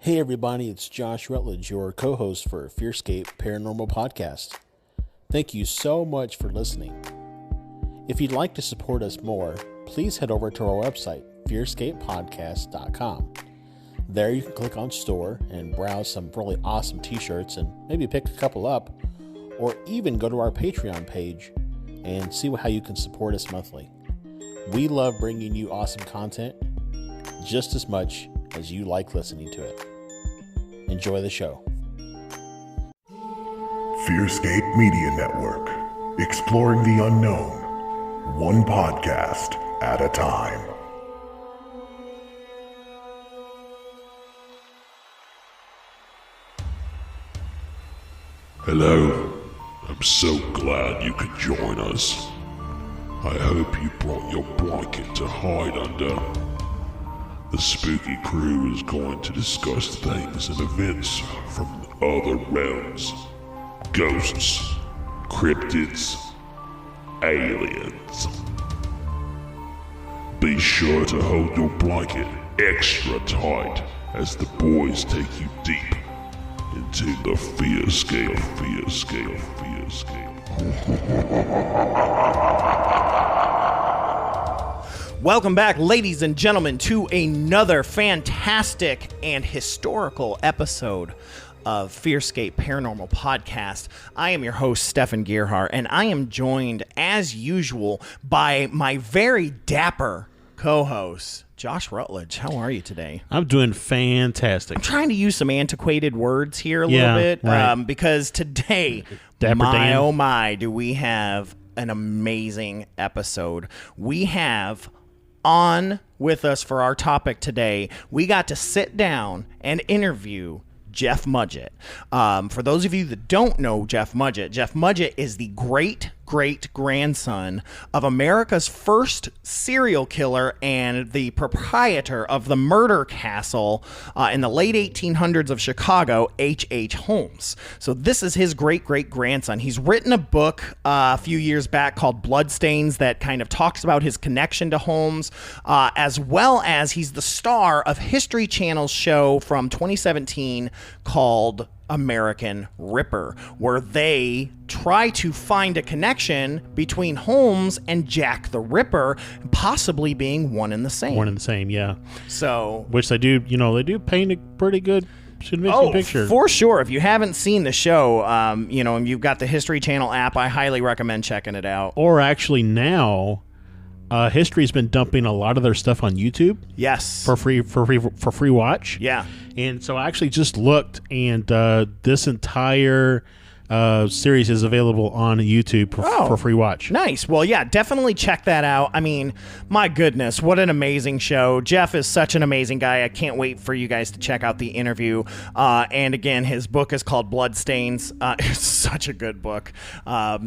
Hey everybody, it's Josh Rutledge, your co-host for FearScape Paranormal Podcast. Thank you so much for listening. If you'd like to support us more, please head over to our website, fearscapepodcast.com. There you can click on store and browse some really awesome t-shirts and maybe pick a couple up, or even go to our Patreon page and see how you can support us monthly. We love bringing you awesome content just as much as you like listening to it. Enjoy the show. FearScape Media Network, exploring the unknown, one podcast at a time. Hello, I'm so glad you could join us. I hope you brought your blanket to hide under. The spooky crew is going to discuss things and events from other realms. Ghosts, cryptids, aliens. Be sure to hold your blanket extra tight as the boys take you deep into the FearScape. Welcome back, ladies and gentlemen, to another fantastic and historical episode of FearScape Paranormal Podcast. I am your host, Stefan Gearhart, and I am joined, as usual, by my very dapper co-host, Josh Rutledge. How are you today? I'm doing fantastic. I'm trying to use some antiquated words here a little bit, right. Because today, Dapper Dan. oh my, do we have an amazing episode. We have on with us for our topic today, we got to sit down and interview Jeff Mudgett. For those of you that don't know Jeff Mudgett is the great-great-grandson of America's first serial killer and the proprietor of the murder castle in the late 1800s of Chicago, H.H. Holmes. So this is his great-great-grandson. He's written a book a few years back called Bloodstains that kind of talks about his connection to Holmes, as well as he's the star of History Channel's show from 2017 called American Ripper, where they try to find a connection between Holmes and Jack the Ripper, possibly being one and the same. One and the same, yeah. So, which they do paint a pretty good picture. For sure. If you haven't seen the show, and you've got the History Channel app, I highly recommend checking it out. Or actually now, History's been dumping a lot of their stuff on YouTube. Yes. For free watch. Yeah. And so I actually just looked, and this entire series is available on YouTube for free watch. Nice. Well, yeah, definitely check that out. I mean, my goodness, what an amazing show. Jeff is such an amazing guy. I can't wait for you guys to check out the interview. And again, his book is called Bloodstains. It's such a good book.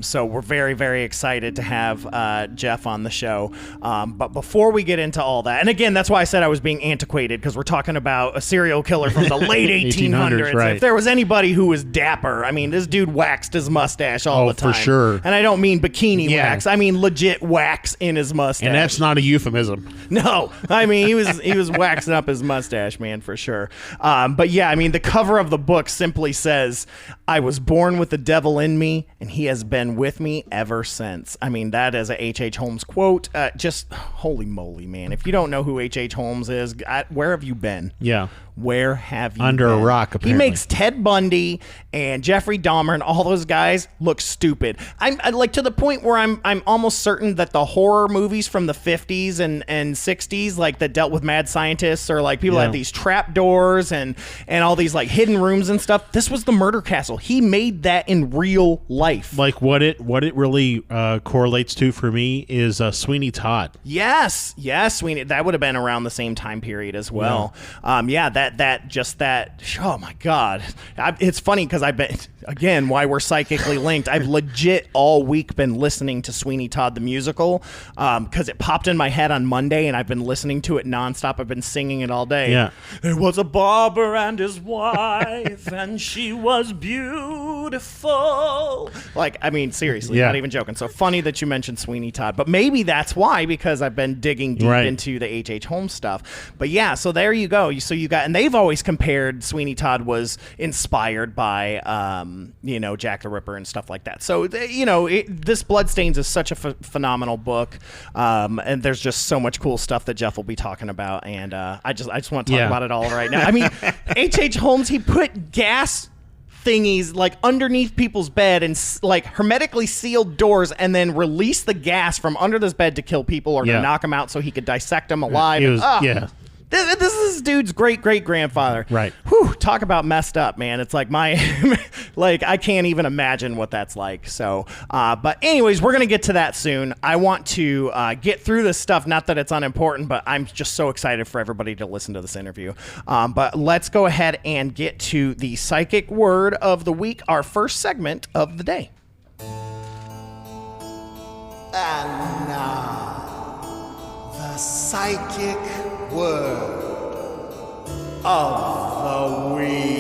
So we're very, very excited to have Jeff on the show. But before we get into all that, and again, that's why I said I was being antiquated, because we're talking about a serial killer from the late 1800s. Right. If there was anybody who was dapper, I mean, this dude waxed his mustache all the time. For sure. And I don't mean bikini wax. I mean legit wax in his mustache. And that's not a euphemism. No. I mean, he was waxing up his mustache, man, for sure. But yeah, I mean, the cover of the book simply says, "I was born with the devil in me, and he has been with me ever since." I mean, that is a H.H. Holmes quote. Just holy moly, man. If you don't know who H.H. Holmes is, where have you been? Yeah. Where have you Under been? a rock, apparently. He makes Ted Bundy and Jeffrey Dahmer and all those guys look stupid. I'm like, to the point where I'm almost certain that the horror movies from the 50s and 60s, like that dealt with mad scientists, or like people had these trap doors and all these like hidden rooms and stuff. This was the murder castle. He made that in real life. Like what it really correlates to for me is Sweeney Todd. Yes, Sweeney. That would have been around the same time period as well. That oh my God. It's funny because I've been, again, why we're psychically linked. I've legit all week been listening to Sweeney Todd the musical because it popped in my head on Monday, and I've been listening to it nonstop. I've been singing it all day. Yeah. There was a barber and his wife, and she was beautiful. beautiful. Like, I mean, seriously, not even joking. So funny that you mentioned Sweeney Todd, but maybe that's why, because I've been digging deep into the H.H. Holmes stuff. But yeah, so there you go. So you got, and they've always compared Sweeney Todd was inspired by, Jack the Ripper and stuff like that. So, this Bloodstains is such a phenomenal book. And there's just so much cool stuff that Jeff will be talking about. And I just want to talk about it all right now. I mean, H.H. Holmes, he put gas thingies like underneath people's bed and like hermetically sealed doors, and then release the gas from under this bed to kill people or to knock them out so he could dissect them alive. This is this dude's great-great-grandfather. Right. Whew, talk about messed up, man. It's like I can't even imagine what that's like. So, but anyways, we're going to get to that soon. I want to get through this stuff. Not that it's unimportant, but I'm just so excited for everybody to listen to this interview. But let's go ahead and get to the psychic word of the week, our first segment of the day. And now, the psychic word of the week.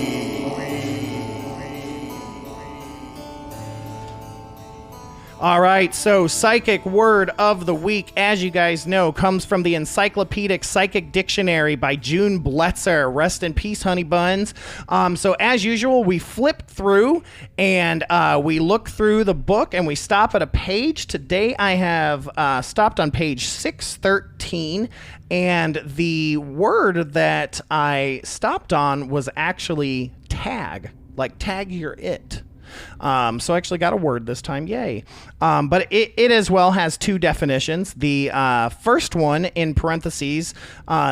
All right, so psychic word of the week, as you guys know, comes from the Encyclopedic Psychic Dictionary by June Bletzer. Rest in peace, honey buns. So as usual, we flip through and we look through the book and we stop at a page. Today I have stopped on page 613, and the word that I stopped on was actually tag, like tag you're it. So I actually got a word this time, yay. But it as well has two definitions. The first one in parentheses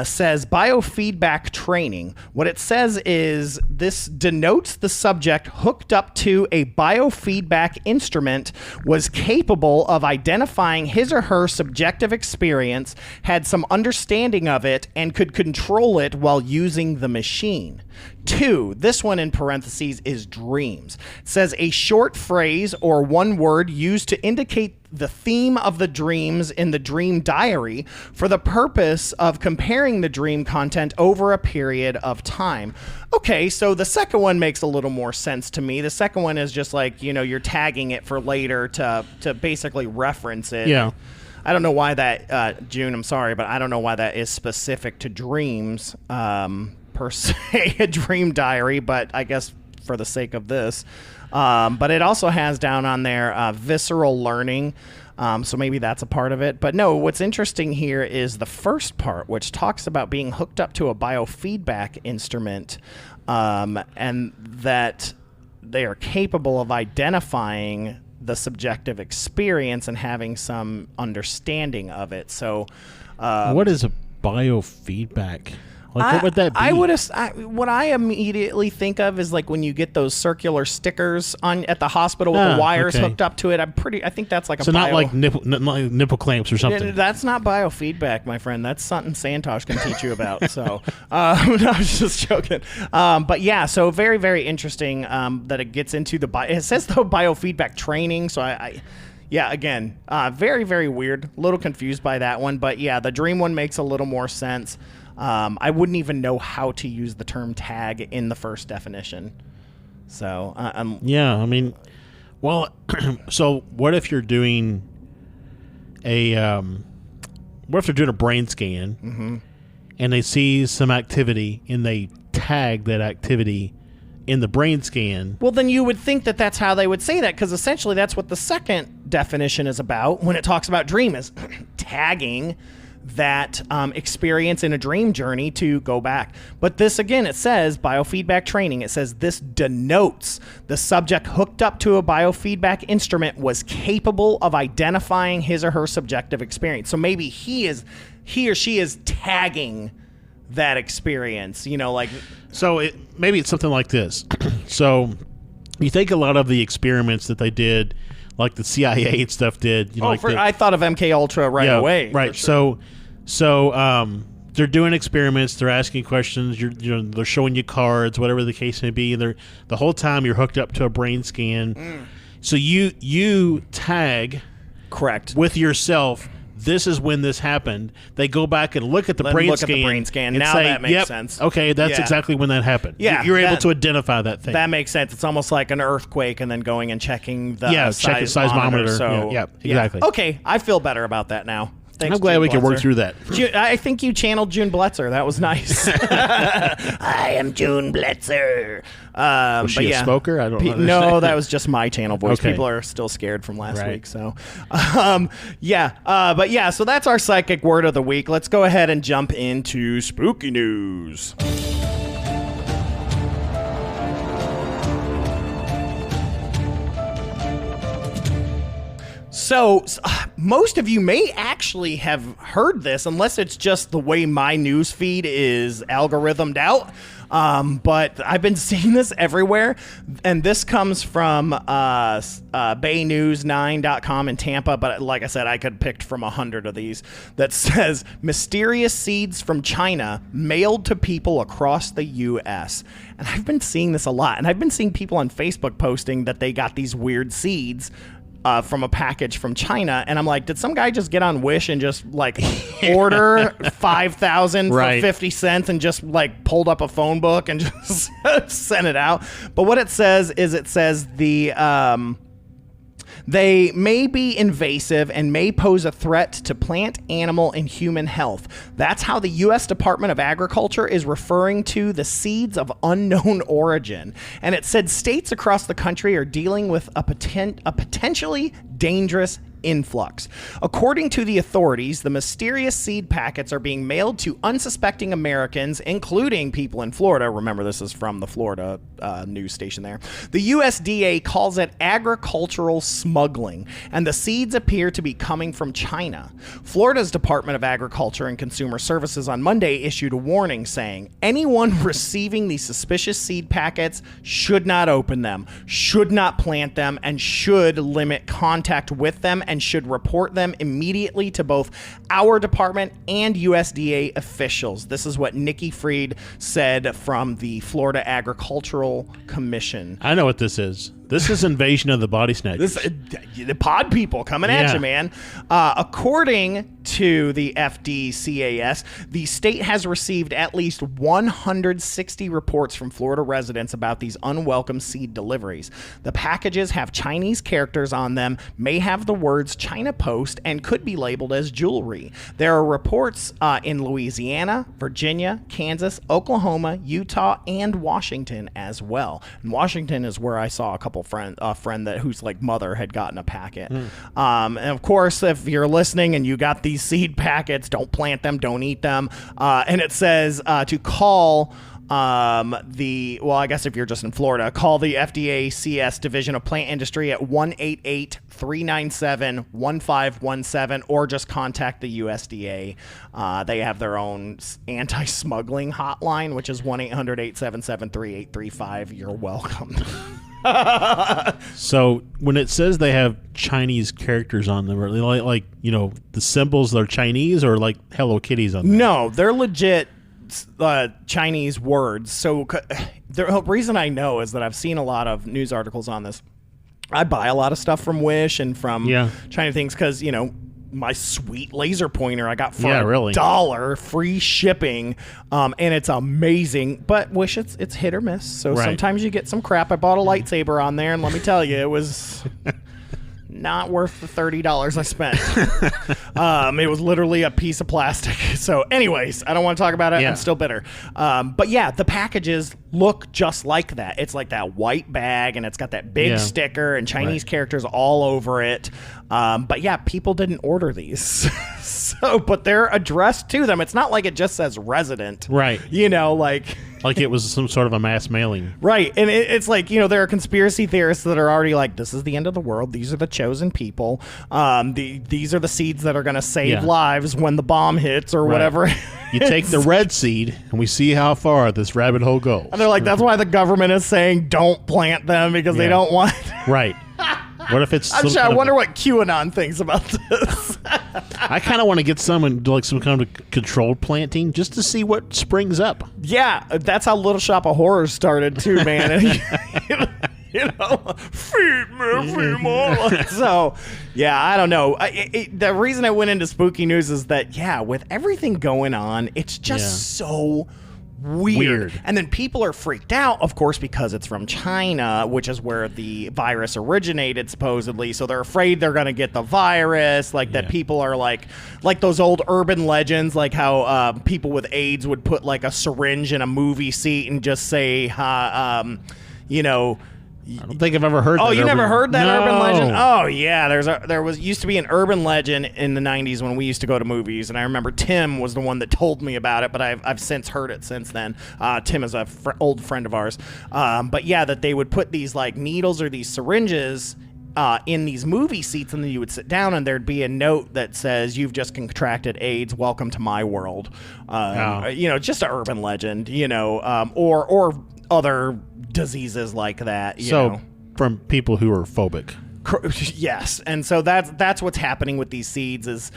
says biofeedback training. What it says is this denotes the subject hooked up to a biofeedback instrument was capable of identifying his or her subjective experience, had some understanding of it, and could control it while using the machine. 2, this one in parentheses is dreams. It says a short phrase or one word used to indicate the theme of the dreams in the dream diary for the purpose of comparing the dream content over a period of time. Okay, so the second one makes a little more sense to me. The second one is just like, you're tagging it for later to basically reference it. Yeah. I don't know why that, June, I'm sorry, but I don't know why that is specific to dreams. Per se, a dream diary, but I guess for the sake of this. But it also has down on there visceral learning, so maybe that's a part of it. But no, what's interesting here is the first part, which talks about being hooked up to a biofeedback instrument, and that they are capable of identifying the subjective experience and having some understanding of it. So, what is a biofeedback? Like, what would that be? What I immediately think of is like when you get those circular stickers at the hospital with the wires hooked up to it. I think that's like not like nipple clamps or something. That's not biofeedback, my friend. That's something Santosh can teach you about. So, I was just joking. But yeah, so very, very interesting that it gets into it says though biofeedback training. So yeah, again, very, very weird. A little confused by that one. But yeah, the dream one makes a little more sense. I wouldn't even know how to use the term tag in the first definition. So, yeah, I mean, well, so what if you're doing what if they're doing a brain scan and they see some activity and they tag that activity in the brain scan? Well, then you would think that that's how they would say that, because essentially that's what the second definition is about when it talks about dream, is tagging that experience in a dream journey to go back. But this, again, it says biofeedback training. It says this denotes the subject hooked up to a biofeedback instrument was capable of identifying his or her subjective experience. So maybe he or she is tagging that experience, So maybe it's something like this. So you think a lot of the experiments that they did, like the CIA and stuff did. I thought of MK Ultra right away. Right. Sure. So they're doing experiments. They're asking questions. They're showing you cards, whatever the case may be. And the whole time you're hooked up to a brain scan. So you tag correct with yourself this is when this happened. They go back and look at the brain Look scan. at the brain scan. And Now say, that makes yep, sense. Okay, that's Yeah. exactly when that happened. Yeah, You're able that- to identify that thing. That makes sense. It's almost like an earthquake and then going and checking the check the seismometer. So, Yeah, exactly. Okay, I feel better about that now. Thanks, I'm glad June we can work Blitzer. through that. I think you channeled June Blitzer. That was nice. I am June Blitzer. Was she a smoker? I don't know. No, that was just my channel voice. Okay. People are still scared from last Right. week. So, so that's our psychic word of the week. Let's go ahead and jump into spooky news. So, most of you may actually have heard this, unless it's just the way my news feed is algorithmed out. But I've been seeing this everywhere, and this comes from baynews9.com in Tampa. But like I said, I could have picked from 100 of these that says mysterious seeds from China mailed to people across the U.S. And I've been seeing this a lot, and I've been seeing people on Facebook posting that they got these weird seeds from a package from China, and I'm like, did some guy just get on Wish and just like order 5,000 for Right. 50 cents and just like pulled up a phone book and just sent it out? But what it says is they may be invasive and may pose a threat to plant, animal, and human health. That's how the U.S. Department of Agriculture is referring to the seeds of unknown origin. And it said states across the country are dealing with a potentially dangerous influx. According to the authorities, the mysterious seed packets are being mailed to unsuspecting Americans, including people in Florida. Remember, this is from the Florida news station there. The USDA calls it agricultural smuggling, and the seeds appear to be coming from China. Florida's Department of Agriculture and Consumer Services on Monday issued a warning saying anyone receiving these suspicious seed packets should not open them, should not plant them, and should limit contact with them and should report them immediately to both our department and USDA officials. This is what Nikki Fried said from the Florida Agricultural Commission. I know what this is. This is invasion of the body snatchers. The pod people coming at you, man. According to the FDCAS, the state has received at least 160 reports from Florida residents about these unwelcome seed deliveries. The packages have Chinese characters on them, may have the words China Post, and could be labeled as jewelry. There are reports in Louisiana, Virginia, Kansas, Oklahoma, Utah, and Washington as well. And Washington is where I saw a friend whose like mother had gotten a packet. And of course, if you're listening and you got these seed packets, don't plant them, don't eat them. And it says to call I guess if you're just in Florida, call the FDA CS Division of Plant Industry at 1-888-397-1517, or just contact the USDA. They have their own anti-smuggling hotline, which is 1-800-877-3835. You're welcome. So when it says they have Chinese characters on them, are they like the symbols that are Chinese, or like Hello Kitties on them? No, they're legit Chinese words. So the reason I know is that I've seen a lot of news articles on this. I buy a lot of stuff from Wish and from China things because, my sweet laser pointer I got for $1, free shipping, and it's amazing. But Wish, it's hit or miss. So sometimes you get some crap. I bought a lightsaber on there, and let me tell you, it was not worth the $30 I spent. It was literally a piece of plastic. So anyways, I don't want to talk about it. I'm still bitter. But yeah, the packages look just like that. It's like that white bag, and it's got that big sticker and Chinese characters all over it. But yeah, people didn't order these. But they're addressed to them. It's not like it just says resident. Right. Like it was some sort of a mass mailing. Right. And it's like, there are conspiracy theorists that are already like, this is the end of the world. These are the chosen people. These are the seeds that are going to save lives when the bomb hits or whatever. You take the red seed, and we see how far this rabbit hole goes. And they're like, that's why the government is saying don't plant them, because they don't want... Right. What if it's... I wonder what QAnon thinks about this. I kind of want to get someone like some kind of controlled planting just to see what springs up. Yeah, that's how Little Shop of Horrors started too, man. Feed me more. So, yeah, I don't know. The reason I went into spooky news is that, with everything going on, it's just so weird. And then people are freaked out, of course, because it's from China, which is where the virus originated, supposedly. So they're afraid they're going to get the virus, that people are like those old urban legends, like how people with AIDS would put like a syringe in a movie seat and just say, I don't think I've ever heard that. Oh, you never heard that urban legend? No. Oh, yeah. There used to be an urban legend in the 90s when we used to go to movies, and I remember Tim was the one that told me about it, but I've since heard it since then. Tim is a old friend of ours. But yeah, that they would put these like needles or these syringes in these movie seats, and then you would sit down and there'd be a note that says, "You've just contracted AIDS. Welcome to my world." Just an urban legend, or other diseases like that. From people who are phobic. Yes, and so that's what's happening with these seeds is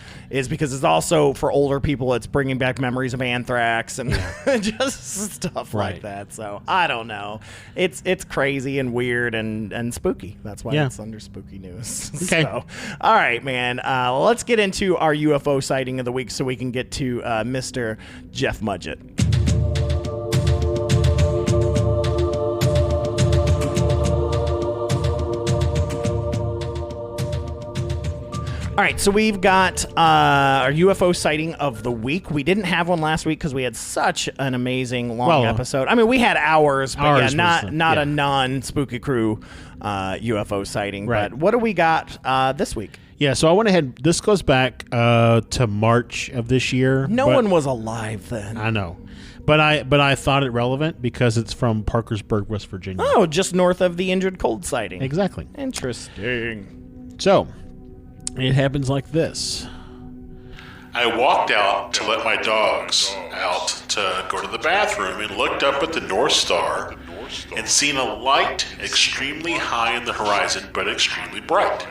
because it's also for older people. It's bringing back memories of anthrax and just stuff like that. So I don't know. It's crazy and weird and spooky. That's why it's under spooky news. Okay. So, all right, man. Let's get into our UFO sighting of the week so we can get to Mr. Jeff Mudgett. All right, so we've got our UFO sighting of the week. We didn't have one last week because we had such an amazing long episode. I mean, we had hours, but not a non-Spooky Crew UFO sighting. Right. But what do we got this week? Yeah, so I went ahead. This goes back to March of this year. No one was alive then. I know. But I thought it relevant because it's from Parkersburg, West Virginia. Oh, just north of the injured cold sighting. Exactly. Interesting. So it happens like this. I walked out to let my dogs out to go to the bathroom and looked up at the North Star and seen a light extremely high in the horizon but extremely bright.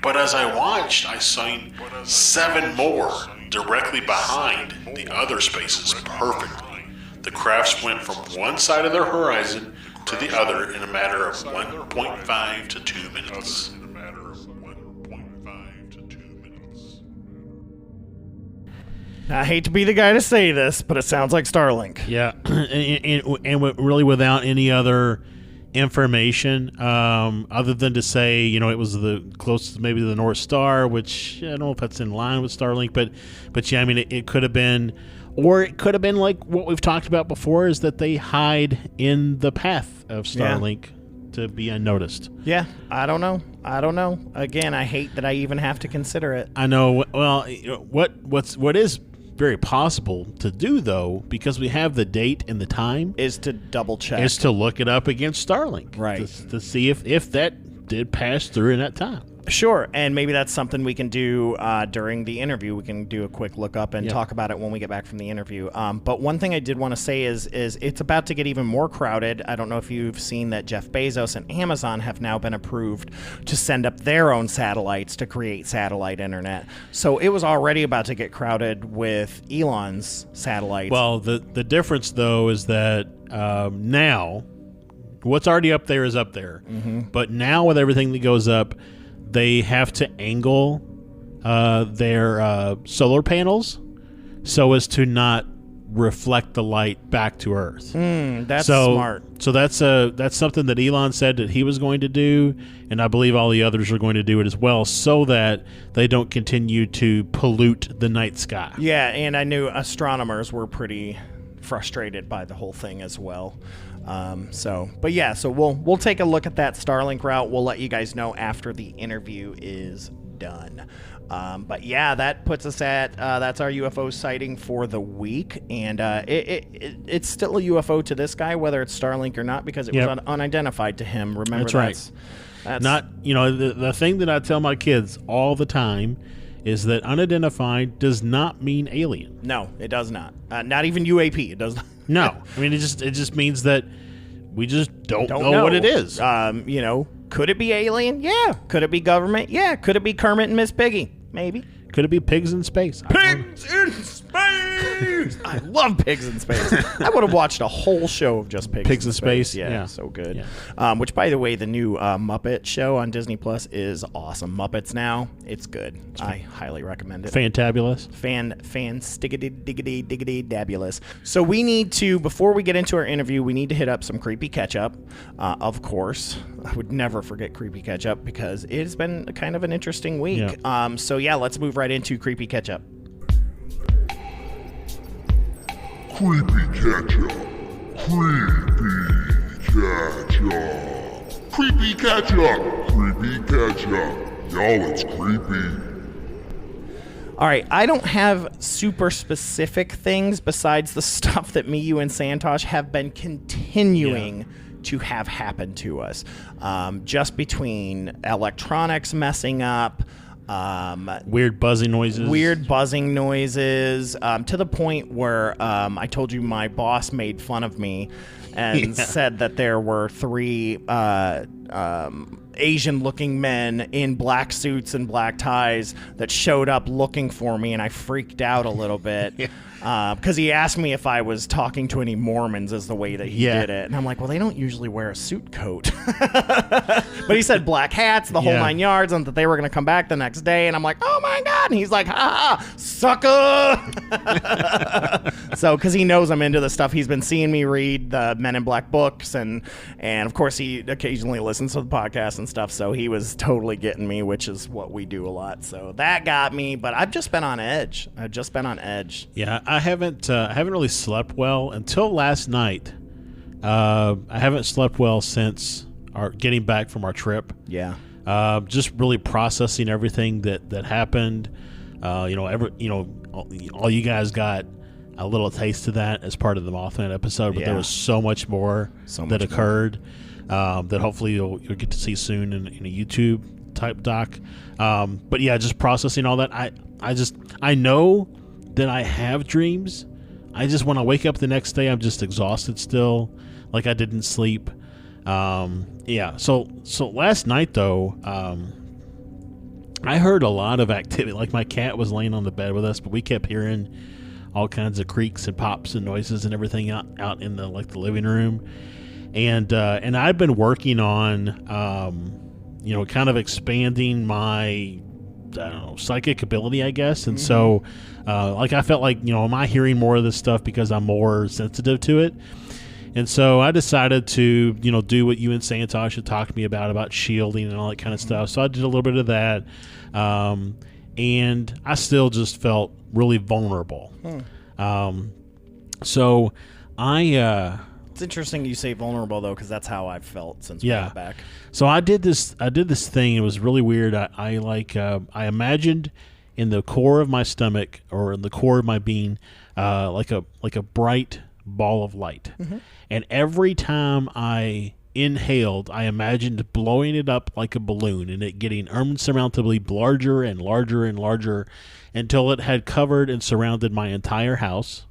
But as I watched, I saw 7 more directly behind the other spaces perfectly. The crafts went from one side of their horizon to the other in a matter of 1.5 to 2 minutes. I hate to be the guy to say this, but it sounds like Starlink. Yeah, and really without any other information other than to say, it was the closest maybe to the North Star, which I don't know if that's in line with Starlink, but yeah, I mean, it could have been, or it could have been like what we've talked about before, is that they hide in the path of Starlink to be unnoticed. Yeah, I don't know. Again, I hate that I even have to consider it. I know. Well, what is very possible to do, though, because we have the date and the time, is to double check, is to look it up against Starlink, right, to see if that did pass through in that time. Sure, and maybe that's something we can do during the interview. We can do a quick look up and talk about it when we get back from the interview. But one thing I did want to say is it's about to get even more crowded. I don't know if you've seen that Jeff Bezos and Amazon have now been approved to send up their own satellites to create satellite internet. So it was already about to get crowded with Elon's satellites. Well, the difference, though, is that now what's already up there is up there. Mm-hmm. But now with everything that goes up, they have to angle their solar panels so as to not reflect the light back to Earth. That's smart. So that's something that Elon said that he was going to do, and I believe all the others are going to do it as well, so that they don't continue to pollute the night sky. Yeah, and I knew astronomers were pretty frustrated by the whole thing as well. So we'll take a look at that Starlink route. We'll let you guys know after the interview is done. But yeah, that puts us at that's our UFO sighting for the week, and it's still a UFO to this guy, whether it's Starlink or not, because it was unidentified to him. Remember, that's not the thing that I tell my kids all the time is that unidentified does not mean alien. No, it does not. Not even UAP. It does not. No, I mean it just means that we just don't know what it is. Could it be alien? Yeah. Could it be government? Yeah. Could it be Kermit and Miss Piggy? Maybe. Could it be pigs in space? Pigs in space. Space! I love Pigs in Space. I would have watched a whole show of just Pigs in Space. Yeah, so good. Yeah. Which, by the way, the new Muppet show on Disney Plus is awesome. Muppets Now, it's good. I highly recommend it. Fantabulous. Fan-stiggity-diggity-diggity-dabulous. So we need to, before we get into our interview, we need to hit up some Creepy Catch-Up. Of course, I would never forget Creepy Catch-Up because it has been kind of an interesting week. Yeah. So yeah, let's move right into Creepy Catch-Up. Creepy Catch-Up. Creepy Catch-Up. Creepy Catch-Up. Creepy Catch-Up. Y'all, it's creepy. All right, I don't have super specific things besides the stuff that me, you, and Santosh have been continuing to have happen to us. Just between electronics messing up, weird buzzing noises, to the point where I told you my boss made fun of me and said that there were 3 Asian-looking men in black suits and black ties that showed up looking for me, and I freaked out a little bit. Because he asked me if I was talking to any Mormons is the way that he did it. And I'm like, well, they don't usually wear a suit coat. But he said black hats, the whole 9 yards, and that they were going to come back the next day. And I'm like, oh, my God. And he's like, ha, sucker. So, because he knows I'm into the stuff. He's been seeing me read the Men in Black books. And of course, he occasionally listens to the podcast and stuff. So he was totally getting me, which is what we do a lot. So that got me. But I've just been on edge. Yeah, I haven't really slept well until last night. I haven't slept well since getting back from our trip. Yeah. Just really processing everything that happened. All you guys got a little taste of that as part of the Mothman episode, but there was so much more that occurred that hopefully you'll get to see soon in a YouTube type doc. But yeah, just processing all that. I know that I have dreams. I just, when I wake up the next day, I'm just exhausted still, like I didn't sleep. So last night though, I heard a lot of activity. Like my cat was laying on the bed with us, but we kept hearing all kinds of creaks and pops and noises and everything out in the living room. And I've been working on kind of expanding my psychic ability, I guess. And so I felt like, am I hearing more of this stuff because I'm more sensitive to it? And so I decided to, do what you and Santosh had talked to me about shielding and all that kind of stuff. So I did a little bit of that. And I still just felt really vulnerable. So it's interesting you say vulnerable though, because that's how I've felt since we got back. So I did this thing. It was really weird. I imagined in the core of my stomach or in the core of my being, like a bright ball of light. And every time I inhaled, I imagined blowing it up like a balloon and it getting insurmountably larger and larger and larger until it had covered and surrounded my entire house.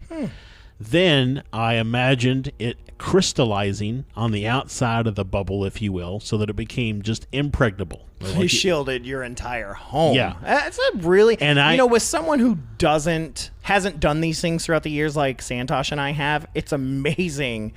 Then I imagined it crystallizing on the outside of the bubble, if you will, so that it became just impregnable. You shielded your entire home. Yeah. That's a really... And with someone who hasn't done these things throughout the years like Santosh and I have, it's amazing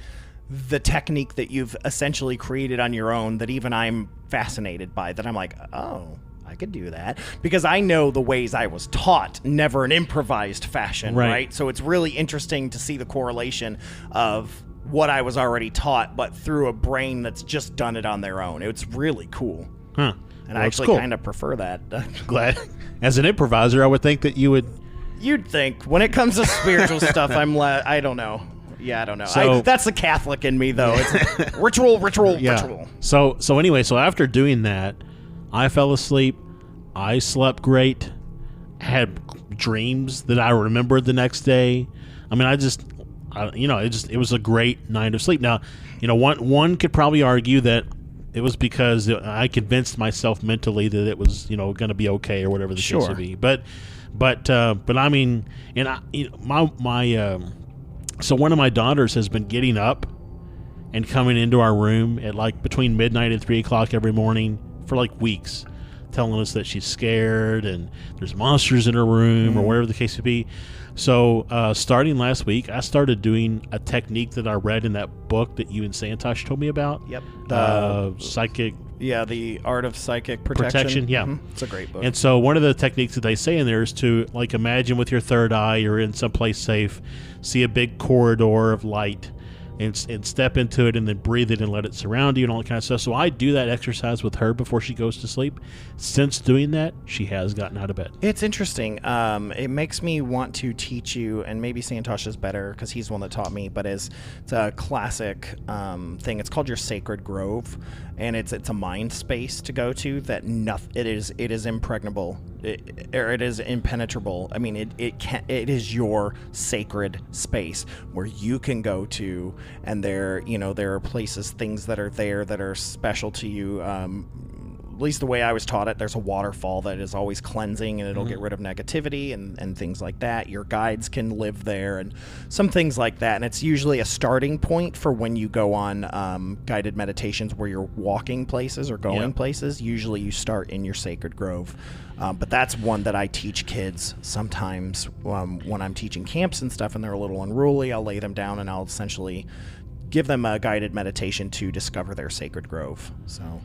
the technique that you've essentially created on your own that even I'm fascinated by, that I'm like, oh, I could do that, because I know the ways I was taught, never an improvised fashion, right? So it's really interesting to see the correlation of what I was already taught, but through a brain that's just done it on their own. It's really cool. And I actually kind of prefer that. Glad. As an improviser, I would think that you would... You'd think. When it comes to spiritual stuff, I don't know. Yeah, I don't know. So, that's the Catholic in me, though. It's ritual. So anyway, after doing that, I fell asleep. I slept great. Had dreams that I remembered the next day. I mean, it was a great night of sleep. Now, one could probably argue that it was because I convinced myself mentally that it was, going to be okay or whatever the case would be. But I mean, so one of my daughters has been getting up and coming into our room at between midnight and 3 o'clock every morning for weeks. telling us that she's scared and there's monsters in her room or whatever the case may be. So starting last week, I started doing a technique that I read in that book that you and Santosh told me about. Yep. Psychic. Yeah, the Art of Psychic Protection. Yeah. It's a great book. And so one of the techniques that they say in there is to, like, imagine with your third eye you're in someplace safe, see a big corridor of light, and step into it and then breathe it and let it surround you and all that kind of stuff. So I do that exercise with her before she goes to sleep. Since doing that, she has gotten out of bed. It's interesting. It makes me want to teach you, and maybe Santosh is better because he's the one that taught me, but it's a classic thing. It's called your sacred grove, and it's a mind space to go to that it is impregnable. It is impenetrable. I mean, it is your sacred space where you can go to, and there are places, things that are there that are special to you. At least the way I was taught it, there's a waterfall that is always cleansing, and it'll get rid of negativity and things like that. Your guides can live there and some things like that. And it's usually a starting point for when you go on guided meditations where you're walking places or going places. Usually you start in your sacred grove. But that's one that I teach kids sometimes when I'm teaching camps and stuff and they're a little unruly. I'll lay them down and I'll essentially give them a guided meditation to discover their sacred grove. So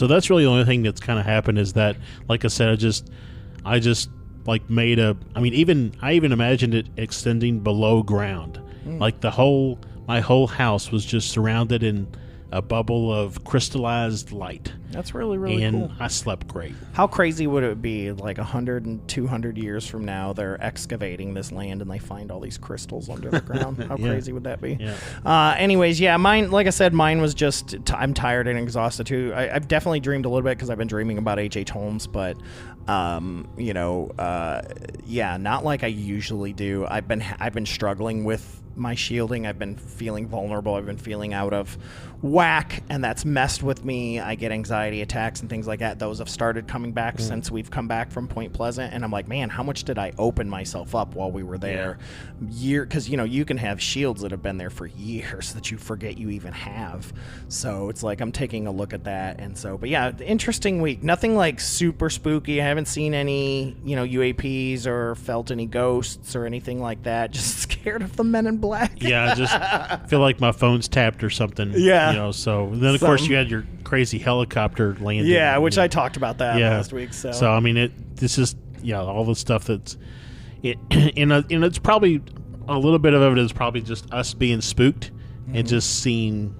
that's really the only thing that's kind of happened is that, like I said, I just like made I even imagined it extending below ground. Like my whole house was just surrounded in a bubble of crystallized light. That's really, really cool. And I slept great. How crazy would it be, like 100 and 200 years from now, they're excavating this land and they find all these crystals under the ground? How crazy would that be? Yeah. Anyways, mine, like I said, mine was just, I'm tired and exhausted too. I've definitely dreamed a little bit because I've been dreaming about H.H. Holmes, but, not like I usually do. I've been struggling with my shielding. I've been feeling vulnerable. I've been feeling out of whack, and that's messed with me. I get anxiety attacks and things like that. Those have started coming back since we've come back from Point Pleasant, and I'm like, man, how much did I open myself up while we were there? Because you can have shields that have been there for years that you forget you even have. So it's like I'm taking a look at that. And so, but yeah, interesting week. Nothing like super spooky. I haven't seen any UAPs or felt any ghosts or anything like that. Just scared of the Men in Black. Yeah, I just feel like my phone's tapped or something. Yeah. So then of course you had your crazy helicopter landing. Yeah, which I talked about that last week. So I mean, this is all the stuff that's it. It's probably a little bit of it is probably just us being spooked and just seeing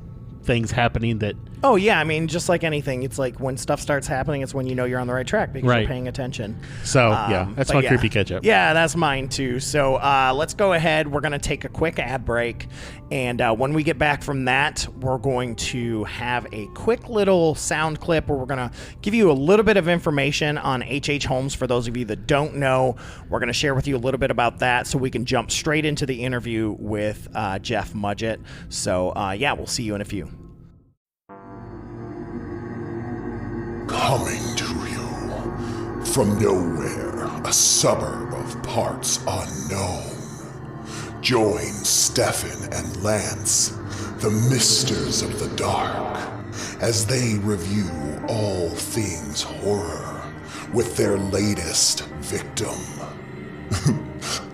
things happening that. Oh, yeah. I mean, just like anything, it's like when stuff starts happening, it's when you know you're on the right track because you're paying attention. So, that's my creepy catch-up. Yeah, that's mine too. So let's go ahead. We're going to take a quick ad break. And when we get back from that, we're going to have a quick little sound clip where we're going to give you a little bit of information on H.H. Holmes. For those of you that don't know, we're going to share with you a little bit about that so we can jump straight into the interview with Jeff Mudgett. So, we'll see you in a few. Coming to you from nowhere, a suburb of parts unknown. Join Stefan and Lance, the Misters of the Dark, as they review all things horror with their latest victim.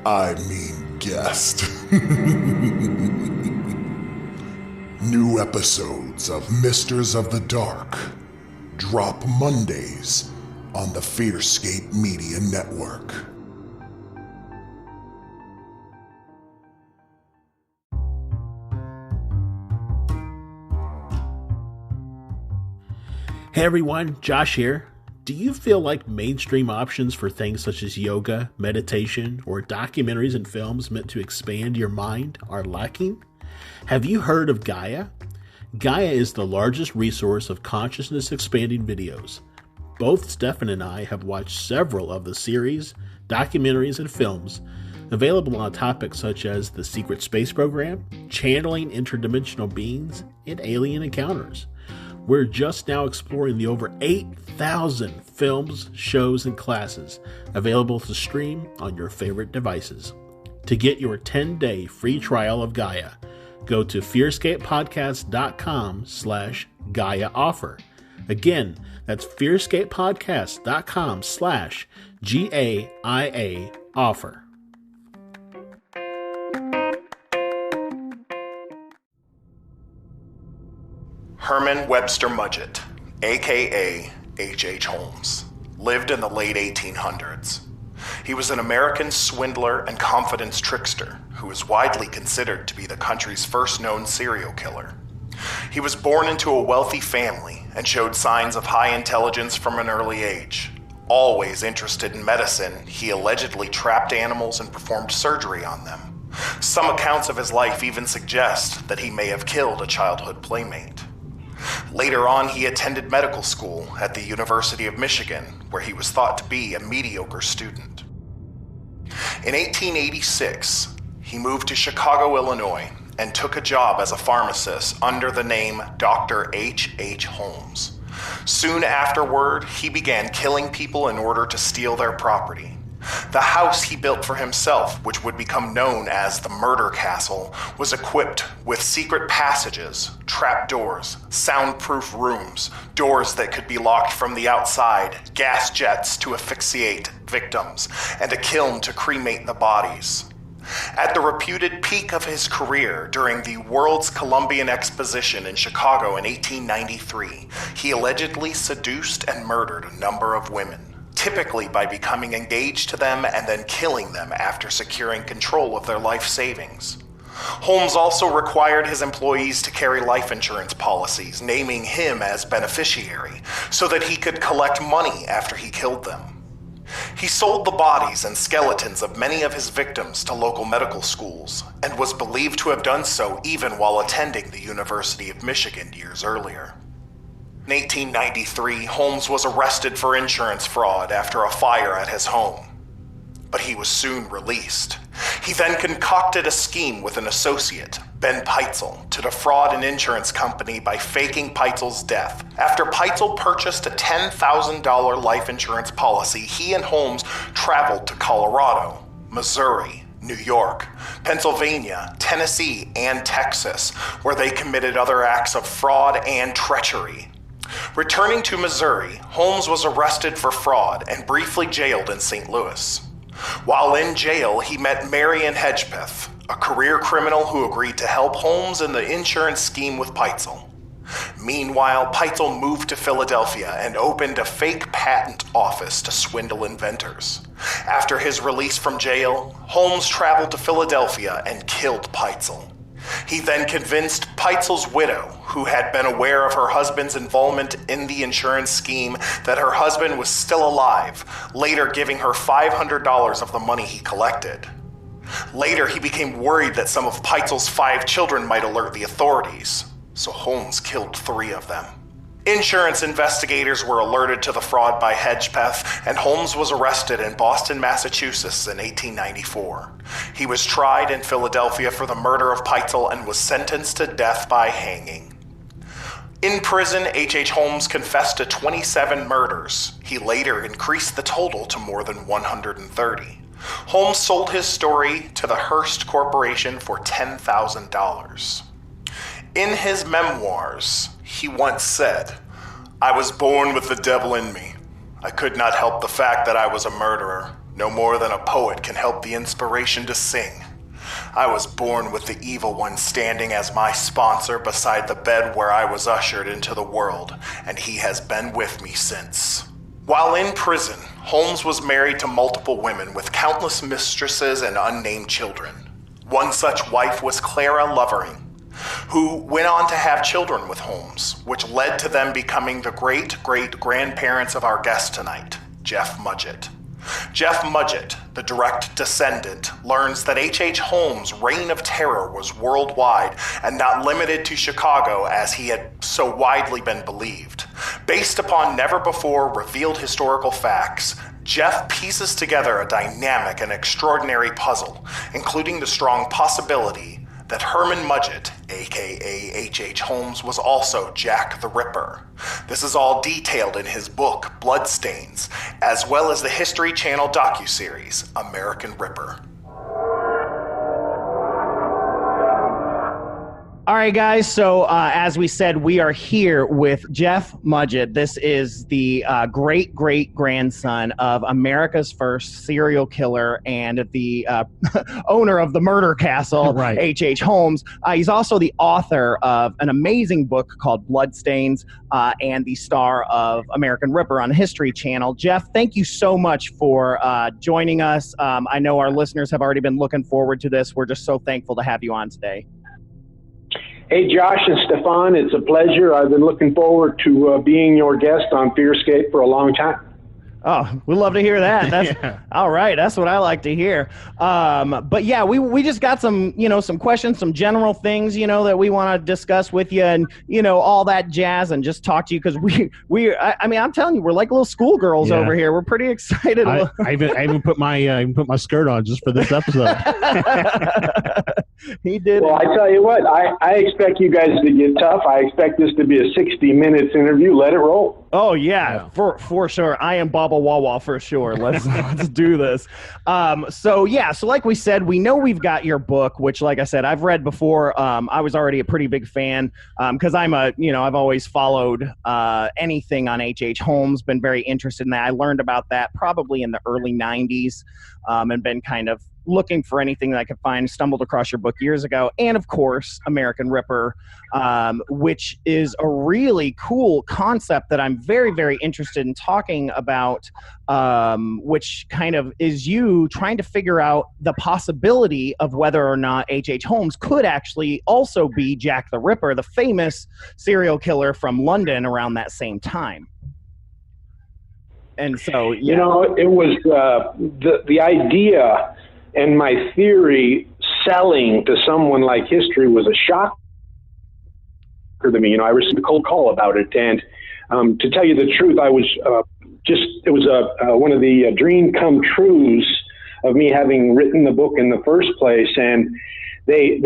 I mean guest. New episodes of Misters of the Dark drop Mondays on the FearScape Media Network. Hey everyone, Josh here. Do you feel like mainstream options for things such as yoga, meditation, or documentaries and films meant to expand your mind are lacking? Have you heard of Gaia? Gaia is the largest resource of consciousness-expanding videos. Both Stefan and I have watched several of the series, documentaries, and films available on topics such as the secret space program, channeling interdimensional beings, and alien encounters. We're just now exploring the over 8,000 films, shows, and classes available to stream on your favorite devices. To get your 10-day free trial of Gaia, go to fearscapepodcast.com/Gaia offer. Again, that's fearscapepodcast.com/GAIA offer. Herman Webster Mudgett, a.k.a. H.H. Holmes, lived in the late 1800s. He was an American swindler and confidence trickster who is widely considered to be the country's first known serial killer. He was born into a wealthy family and showed signs of high intelligence from an early age. Always interested in medicine, he allegedly trapped animals and performed surgery on them. Some accounts of his life even suggest that he may have killed a childhood playmate. Later on, he attended medical school at the University of Michigan, where he was thought to be a mediocre student. In 1886, he moved to Chicago, Illinois, and took a job as a pharmacist under the name Dr. H.H. Holmes. Soon afterward, he began killing people in order to steal their property. The house he built for himself, which would become known as the Murder Castle, was equipped with secret passages, trapdoors, soundproof rooms, doors that could be locked from the outside, gas jets to asphyxiate victims, and a kiln to cremate the bodies. At the reputed peak of his career during the World's Columbian Exposition in Chicago in 1893, he allegedly seduced and murdered a number of women, typically by becoming engaged to them and then killing them after securing control of their life savings. Holmes also required his employees to carry life insurance policies, naming him as beneficiary, so that he could collect money after he killed them. He sold the bodies and skeletons of many of his victims to local medical schools, and was believed to have done so even while attending the University of Michigan years earlier. In 1893, Holmes was arrested for insurance fraud after a fire at his home, but he was soon released. He then concocted a scheme with an associate, Ben Peitzel, to defraud an insurance company by faking Peitzel's death. After Peitzel purchased a $10,000 life insurance policy, he and Holmes traveled to Colorado, Missouri, New York, Pennsylvania, Tennessee, and Texas, where they committed other acts of fraud and treachery. Returning to Missouri, Holmes was arrested for fraud and briefly jailed in St. Louis. While in jail, he met Marion Hedgepeth, a career criminal who agreed to help Holmes in the insurance scheme with Peitzel. Meanwhile, Peitzel moved to Philadelphia and opened a fake patent office to swindle inventors. After his release from jail, Holmes traveled to Philadelphia and killed Peitzel. He then convinced Peitzel's widow, who had been aware of her husband's involvement in the insurance scheme, that her husband was still alive, later giving her $500 of the money he collected. Later, he became worried that some of Peitzel's 5 children might alert the authorities, so Holmes killed 3 of them. Insurance investigators were alerted to the fraud by Hedgepeth, and Holmes was arrested in Boston, Massachusetts in 1894. He was tried in Philadelphia for the murder of Peitzel and was sentenced to death by hanging. In prison, H.H. Holmes confessed to 27 murders. He later increased the total to more than 130. Holmes sold his story to the Hearst Corporation for $10,000. In his memoirs, he once said, "I was born with the devil in me. I could not help the fact that I was a murderer, no more than a poet can help the inspiration to sing. I was born with the evil one standing as my sponsor beside the bed where I was ushered into the world, and he has been with me since." While in prison, Holmes was married to multiple women with countless mistresses and unnamed children. One such wife was Clara Lovering, who went on to have children with Holmes, which led to them becoming the great-great-grandparents of our guest tonight, Jeff Mudgett. Jeff Mudgett, the direct descendant, learns that H.H. Holmes' reign of terror was worldwide and not limited to Chicago as he had so widely been believed. Based upon never-before-revealed historical facts, Jeff pieces together a dynamic and extraordinary puzzle, including the strong possibility that Herman Mudgett, aka H.H. Holmes, was also Jack the Ripper. This is all detailed in his book, Bloodstains, as well as the History Channel docuseries, American Ripper. All right, guys. So as we said, we are here with Jeff Mudgett. This is the great-great-grandson of America's first serial killer and the owner of the murder castle, Right. H.H. Holmes. He's also the author of an amazing book called Bloodstains and the star of American Ripper on the History Channel. Jeff, thank you so much for joining us. I know our listeners have already been looking forward to this. We're just so thankful to have you on today. Hey, Josh and Stefan, it's a pleasure. I've been looking forward to being your guest on FearScape for a long time. Oh, we'd love to hear that. That's all right. That's what I like to hear. But yeah, we just got some, some questions, some general things, that we want to discuss with you and, all that jazz and just talk to you. Cause I mean, I'm telling you, we're like little schoolgirls over here. We're pretty excited. I even put my skirt on just for this episode. He did. Well, I tell you what, I expect you guys to get tough. I expect this to be a 60 minutes interview. Let it roll. Oh yeah, for sure. I am Baba Wawa for sure. Let's do this. So like we said, we know we've got your book, which, like I said, I've read before. I was already a pretty big fan because I've always followed anything on H.H. Holmes, been very interested in that. I learned about that probably in the early 90s and been kind of looking for anything that I could find, stumbled across your book years ago. And of course, American Ripper, which is a really cool concept that I'm very, very interested in talking about, which kind of is you trying to figure out the possibility of whether or not H.H. Holmes could actually also be Jack the Ripper, the famous serial killer from London around that same time. And so, it was the idea and my theory selling to someone like history was a shock to me. I received a cold call about it. And to tell you the truth, I was it was one of the dream come trues of me having written the book in the first place. And they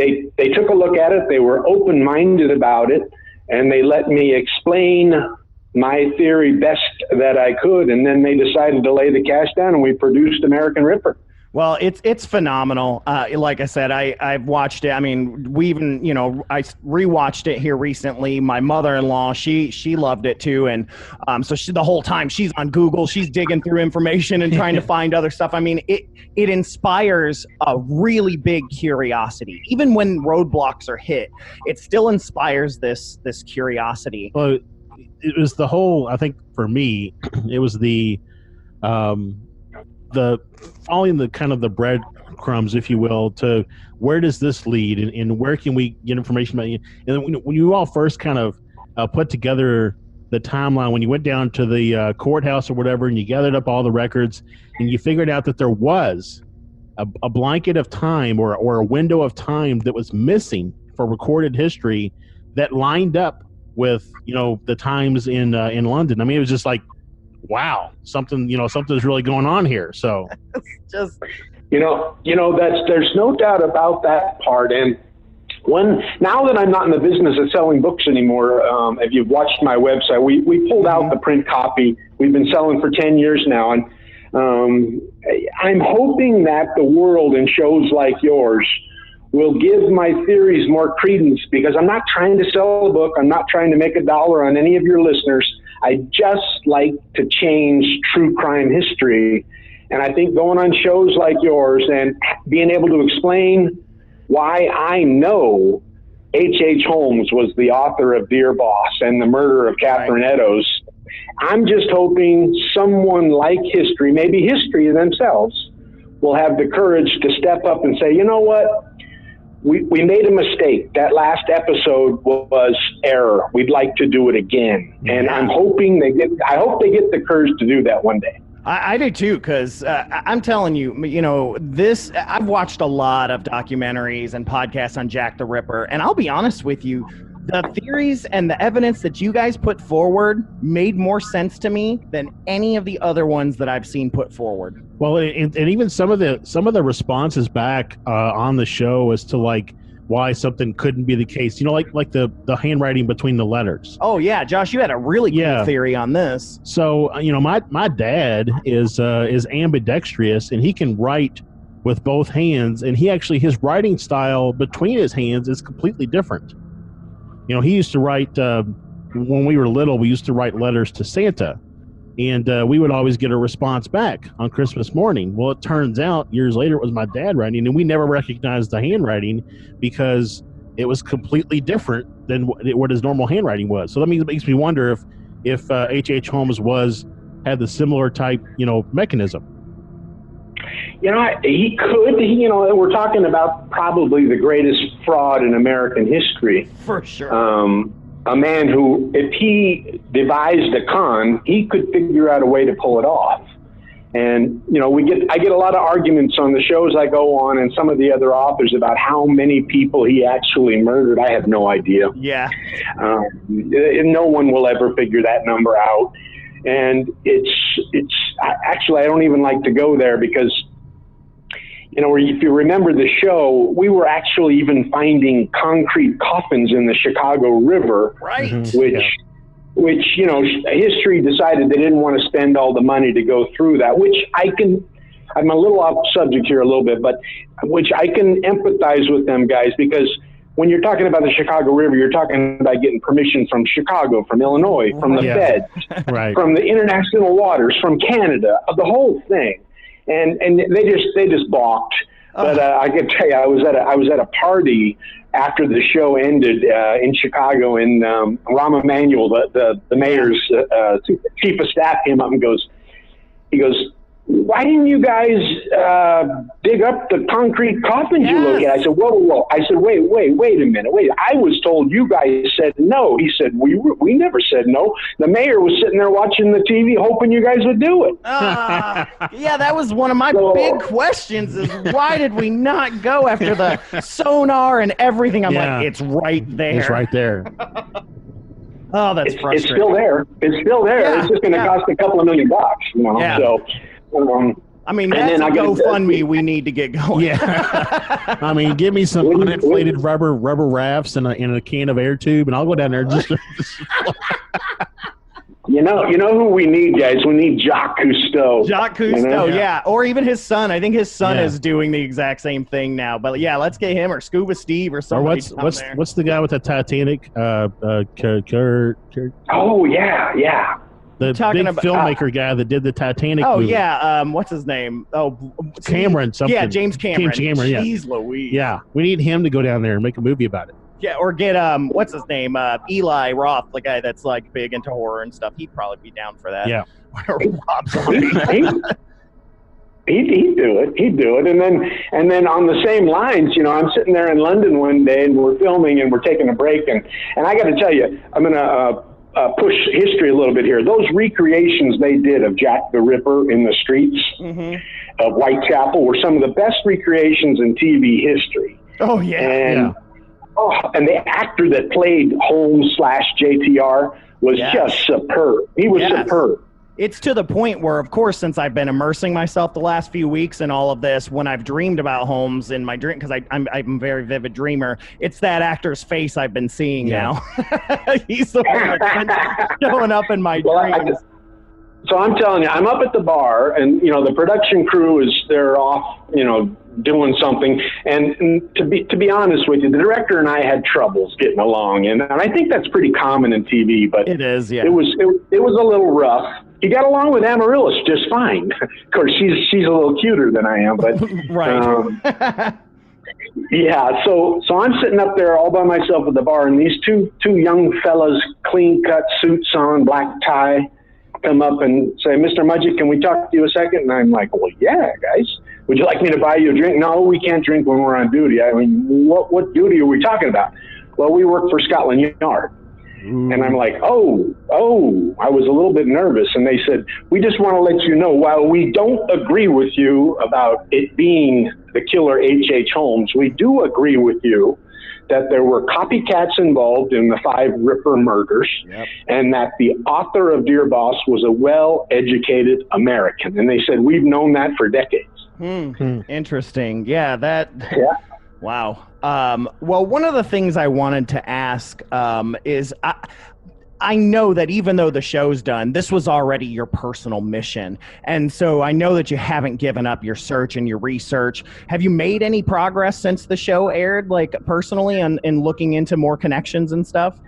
took a look at it. They were open-minded about it. And they let me explain my theory best that I could. And then they decided to lay the cash down and we produced American Ripper. Well, it's phenomenal. Like I said, I've watched it. I mean, we even, I rewatched it here recently. My mother-in-law, she loved it too. And so the whole time she's on Google, she's digging through information and trying to find other stuff. I mean, it inspires a really big curiosity. Even when roadblocks are hit, it still inspires this curiosity. Well, it was the whole, I think for me, it was the following the kind of the breadcrumbs, if you will, to where does this lead and where can we get information about you? And then when you all first kind of put together the timeline, when you went down to the courthouse or whatever and you gathered up all the records and you figured out that there was a blanket of time or a window of time that was missing for recorded history that lined up with, the times in London. I mean, it was just like, wow, something's really going on here. So just there's no doubt about that part. And now that I'm not in the business of selling books anymore, if you've watched my website, we pulled out the print copy. We've been selling for 10 years now, and I'm hoping that the world and shows like yours will give my theories more credence, because I'm not trying to sell a book. I'm not trying to make $1 on any of your listeners. I just like to change true crime history. And I think going on shows like yours and being able to explain why I know H.H. Holmes was the author of Dear Boss and the murder of Catherine Eddowes, I'm just hoping someone like history, maybe history themselves, will have the courage to step up and say, you know what? We made a mistake. That last episode was error. We'd like to do it again. And I'm hoping I hope they get the courage to do that one day. I do too, because I'm telling you, I've watched a lot of documentaries and podcasts on Jack the Ripper, and I'll be honest with you, the theories and the evidence that you guys put forward made more sense to me than any of the other ones that I've seen put forward. Well, and even some of the responses back on the show as to like why something couldn't be the case, like the handwriting between the letters. Oh yeah, Josh, you had a really cool theory on this. So my dad is ambidextrous, and he can write with both hands, and his writing style between his hands is completely different. he used to write, when we were little, we used to write letters to Santa. And we would always get a response back on Christmas morning. Well, it turns out years later it was my dad writing, and we never recognized the handwriting because it was completely different than what his normal handwriting was. So that makes me wonder if H.H. Holmes had the similar type, mechanism. He could. We're talking about probably the greatest fraud in American history. For sure. A man who, if he devised a con, he could figure out a way to pull it off. And, I get a lot of arguments on the shows I go on and some of the other authors about how many people he actually murdered. I have no idea. Yeah. No one will ever figure that number out. And I don't even like to go there because, if you remember the show, we were actually even finding concrete coffins in the Chicago River, right? Which history decided they didn't want to spend all the money to go through that, which I'm a little off subject here a little bit, but which I can empathize with them guys, because when you're talking about the Chicago River, you're talking about getting permission from Chicago, from Illinois, from the Fed, right, from the international waters, from Canada, the whole thing. And they just balked. But I can tell you, I was at a party after the show ended in Chicago, and Rahm Emanuel, the mayor's chief of staff, came up and goes, why didn't you guys dig up the concrete coffins you look at? I said, whoa. I said, wait a minute. I was told you guys said no. He said, we never said no. The mayor was sitting there watching the TV hoping you guys would do it. Yeah, that was one of my big questions is why did we not go after the sonar and everything? I'm like, it's right there. It's right there. Oh, that's frustrating. It's still there. Yeah, it's just going to cost a couple of $1 million, Yeah. So, I mean, that's a GoFundMe we need to get going. Yeah. I mean, give me some uninflated rubber rafts and a can of air tube, and I'll go down there and just You know who we need, guys? We need Jacques Cousteau. Jacques Cousteau, yeah. Or even his son. I think his son is doing the exact same thing now. But yeah, let's get him or Scuba Steve or somebody. Or what's the guy with the Titanic? Oh yeah. The big filmmaker guy that did the Titanic movie. Yeah. What's his name? Cameron something. Yeah, James Cameron. Yeah. Jeez Louise. Yeah, we need him to go down there and make a movie about it. Yeah, or get what's his name? Eli Roth, the guy that's like big into horror and stuff. He'd probably be down for that. Yeah. He'd do it. And then on the same lines, I'm sitting there in London one day and we're filming and we're taking a break, and I got to tell you, I'm gonna push history a little bit here. Those recreations they did of Jack the Ripper in the streets of Whitechapel were some of the best recreations in TV history. Oh yeah. And the actor that played Holmes / JTR was just superb. He was superb. It's to the point where, of course, since I've been immersing myself the last few weeks in all of this, when I've dreamed about Holmes in my dream, because I'm a very vivid dreamer, it's that actor's face I've been seeing now. He's the one that's been showing up in my dreams. So I'm telling you, I'm up at the bar, and the production crew they're off, doing something. And to be honest with you, the director and I had troubles getting along, and I think that's pretty common in TV. But it is, yeah. It was a little rough. He got along with Amaryllis just fine. Of course, she's a little cuter than I am, but right. Yeah. So I'm sitting up there all by myself at the bar, and these two young fellas, clean cut suits on, black tie, come up and say, "Mr. Mudgett, can we talk to you a second?" And I'm like, "Well, yeah, guys. Would you like me to buy you a drink?" "No, we can't drink when we're on duty." I mean, what duty are we talking about? "Well, we work for Scotland Yard." And I'm like, oh, I was a little bit nervous. And they said, "We just want to let you know, while we don't agree with you about it being the killer H.H. Holmes, we do agree with you that there were copycats involved in the 5 Ripper murders, and that the author of Dear Boss was a well-educated American." And they said, "We've known that for decades." Interesting. Yeah, Wow. Well, one of the things I wanted to ask is I know that even though the show's done, this was already your personal mission. And so I know that you haven't given up your search and your research. Have you made any progress since the show aired, like personally, in looking into more connections and stuff?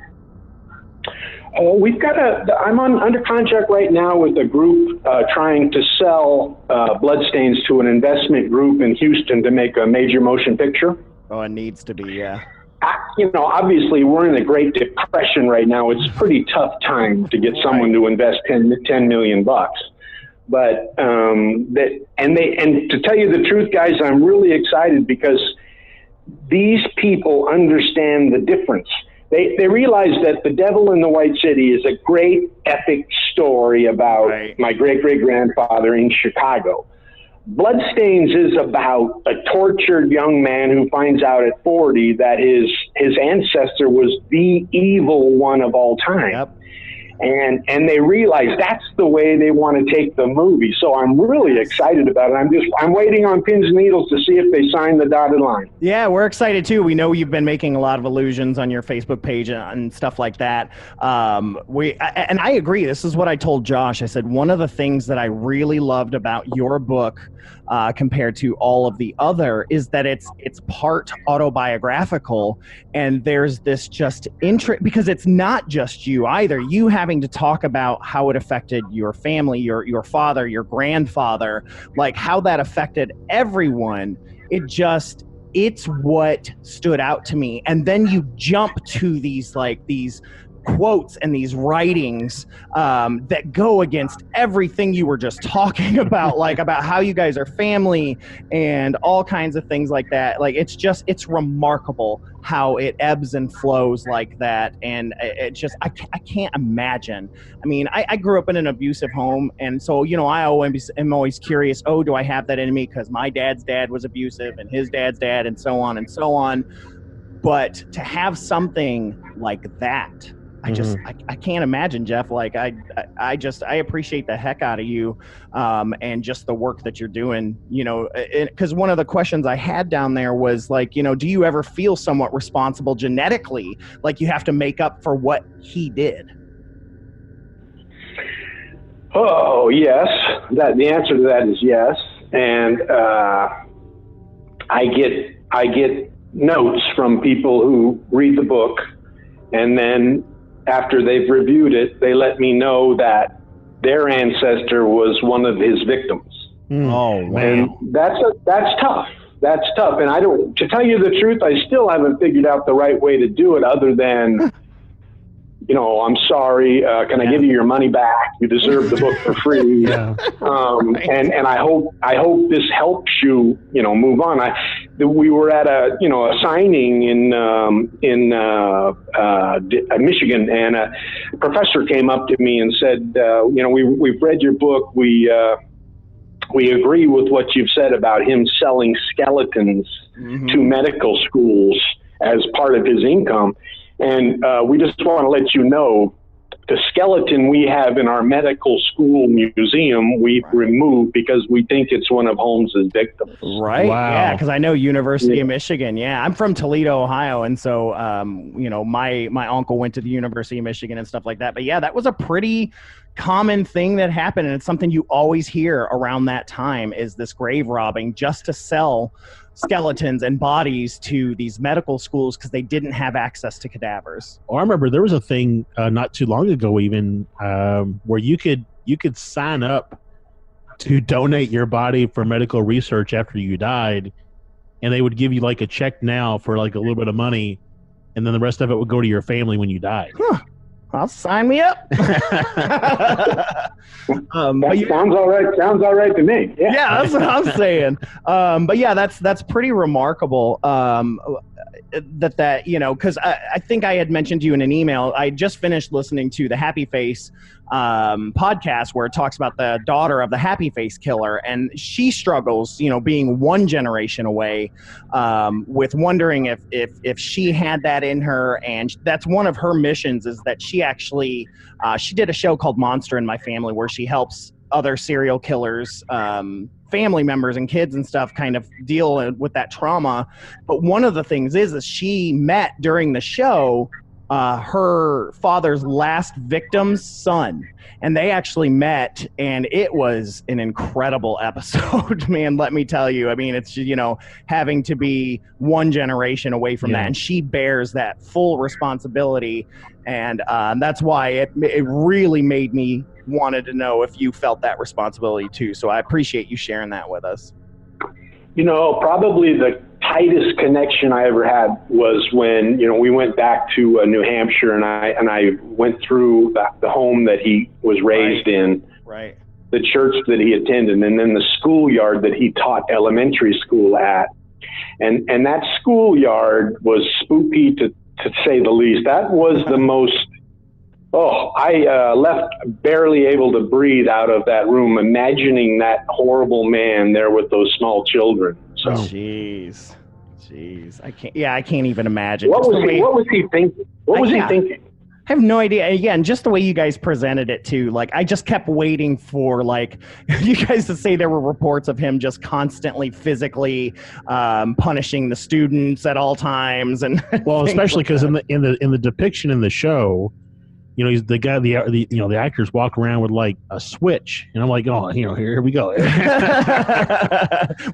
Oh, I'm under contract right now with a group trying to sell Bloodstains to an investment group in Houston to make a major motion picture. Oh, it needs to be, yeah. Obviously we're in a Great Depression right now. It's a pretty tough time to get someone to invest $10 million. But and to tell you the truth, guys, I'm really excited because these people understand the difference. They realize that The Devil in the White City is a great epic story about my great-great-grandfather in Chicago. Bloodstains is about a tortured young man who finds out at 40 that his ancestor was the evil one of all time. Yep. And they realize that's the way they want to take the movie. So I'm really excited about it. I'm waiting on pins and needles to see if they sign the dotted line. Yeah, we're excited too. We know you've been making a lot of allusions on your Facebook page and stuff like that. And I agree. This is what I told Josh. I said, one of the things that I really loved about your book compared to all of the other is that it's part autobiographical, and there's this just interest, because it's not just you either. You having to talk about how it affected your family, your father, your grandfather, like how that affected everyone. It's what stood out to me. And then you jump to these quotes and these writings that go against everything you were just talking about, like about how you guys are family and all kinds of things like that. Like it's remarkable how it ebbs and flows like that. And I can't imagine. I mean, I grew up in an abusive home, and so I am always curious, do I have that in me because my dad's dad was abusive and his dad's dad and so on and so on. But to have something like that, I can't imagine, Jeff. Like I appreciate the heck out of you, and just the work that you're doing. Because one of the questions I had down there was like, do you ever feel somewhat responsible genetically, like you have to make up for what he did? Oh yes, the answer to that is yes, and I get notes from people who read the book, and then after they've reviewed it, they let me know that their ancestor was one of his victims. Oh, wow. And that's tough. That's tough. And to tell you the truth, I still haven't figured out the right way to do it other than, I'm sorry. Can I give you your money back? You deserve the book for free. Yeah. And I hope this helps you, move on. We were at a signing in Michigan, and a professor came up to me and said, we've read your book. We agree with what you've said about him selling skeletons to medical schools as part of his income. And we just want to let you know, the skeleton we have in our medical school museum, we've removed because we think it's one of Holmes's victims. Right. Wow. Yeah, because I know University of Michigan. Yeah, I'm from Toledo, Ohio, and so my uncle went to the University of Michigan and stuff like that. But yeah, that was a pretty common thing that happened, and it's something you always hear around that time, is this grave robbing just to sell skeletons and bodies to these medical schools because they didn't have access to cadavers. Oh, I remember there was a thing not too long ago even where you could sign up to donate your body for medical research after you died, and they would give you like a check now for like a little bit of money, and then the rest of it would go to your family when you died. Huh. I'll sign me up. That sounds all right. Sounds all right to me. Yeah, that's what I'm saying. But yeah, that's pretty remarkable. Because I think I had mentioned to you in an email, I just finished listening to the Happy Face podcast where it talks about the daughter of the Happy Face killer, and she struggles, being one generation away, with wondering if she had that in her. And that's one of her missions, is that she actually she did a show called Monster in My Family where she helps other serial killers, family members and kids and stuff, kind of deal with that trauma. But one of the things is she met during the show her father's last victim's son. And they actually met, and it was an incredible episode, man, let me tell you. I mean, it's, having to be one generation away from that, and she bears that full responsibility, and that's why it really made me wanted to know if you felt that responsibility too. So I appreciate you sharing that with us. Probably the tightest connection I ever had was when, we went back to New Hampshire, and I went through the home that he was raised in, right, the church that he attended, and then the schoolyard that he taught elementary school at. And that schoolyard was spooky to say the least. That was the most, I left barely able to breathe out of that room, imagining that horrible man there with those small children. So, Jeez. I can't even imagine. What was he thinking? What was he thinking? I have no idea. Again, just the way you guys presented it too. Like, I just kept waiting for you guys to say there were reports of him just constantly physically punishing the students at all times, and especially because in the depiction in the show, he's the guy. The actors walk around with like a switch, and I'm like, here we go.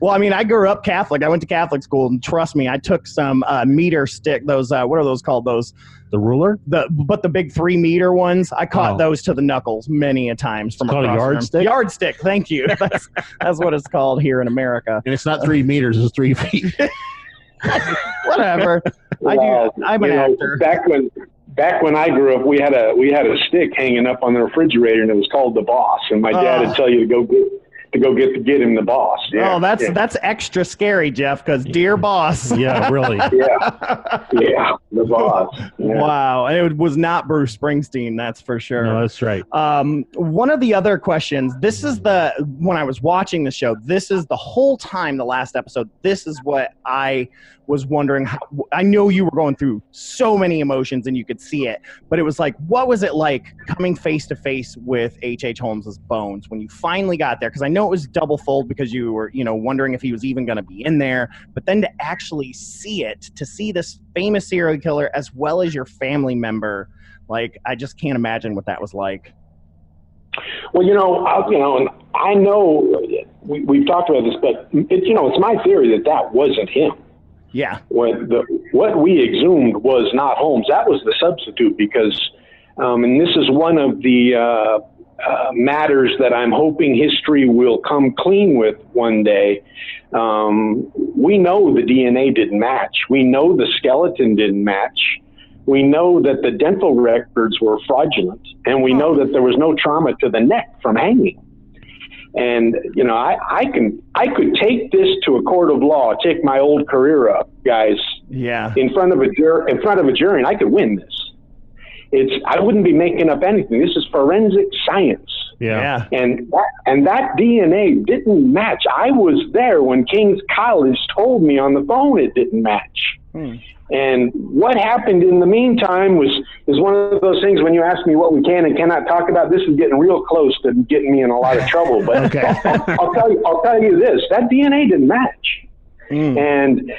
Well, I mean, I grew up Catholic. I went to Catholic school, and trust me, I took some meter stick. Those what are those called? Those. The ruler? But the big 3-meter ones, I caught those to the knuckles many a times from across a yardstick? Yardstick, thank you. That's what it's called here in America. And it's not 3 meters, it's 3 feet. Whatever. I'm an actor. Back when I grew up, we had a stick hanging up on the refrigerator, and it was called the Boss. And my dad would tell you to go get him the Boss. Yeah, that's extra scary, Jeff, because dear Boss. Yeah, really. Yeah, the Boss. Yeah. Wow, it was not Bruce Springsteen, that's for sure. No, that's right. One of the other questions, when I was watching the show, this is the whole time, the last episode, this is what I was wondering. I know you were going through so many emotions and you could see it, but it was like, what was it like coming face to face with H.H. Holmes's bones when you finally got there? Because I know it was double fold because you were, wondering if he was even going to be in there, but then to actually see it, to see this famous serial killer as well as your family member, like, I just can't imagine what that was like. Well, and I know we've talked about this, but it's my theory that wasn't him. Yeah. What we exhumed was not Holmes. That was the substitute because, and this is one of the matters that I'm hoping history will come clean with one day. We know the DNA didn't match. We know the skeleton didn't match. We know that the dental records were fraudulent, and we know that there was no trauma to the neck from hanging. And, I could take this to a court of law, take my old career up, guys, in front of a jury, and I could win this. I wouldn't be making up anything. This is forensic science. Yeah. And that DNA didn't match. I was there when King's College told me on the phone it didn't match. And what happened in the meantime is one of those things when you ask me what we can and cannot talk about. This is getting real close to getting me in a lot of trouble. But okay. I'll tell you this: that DNA didn't match. And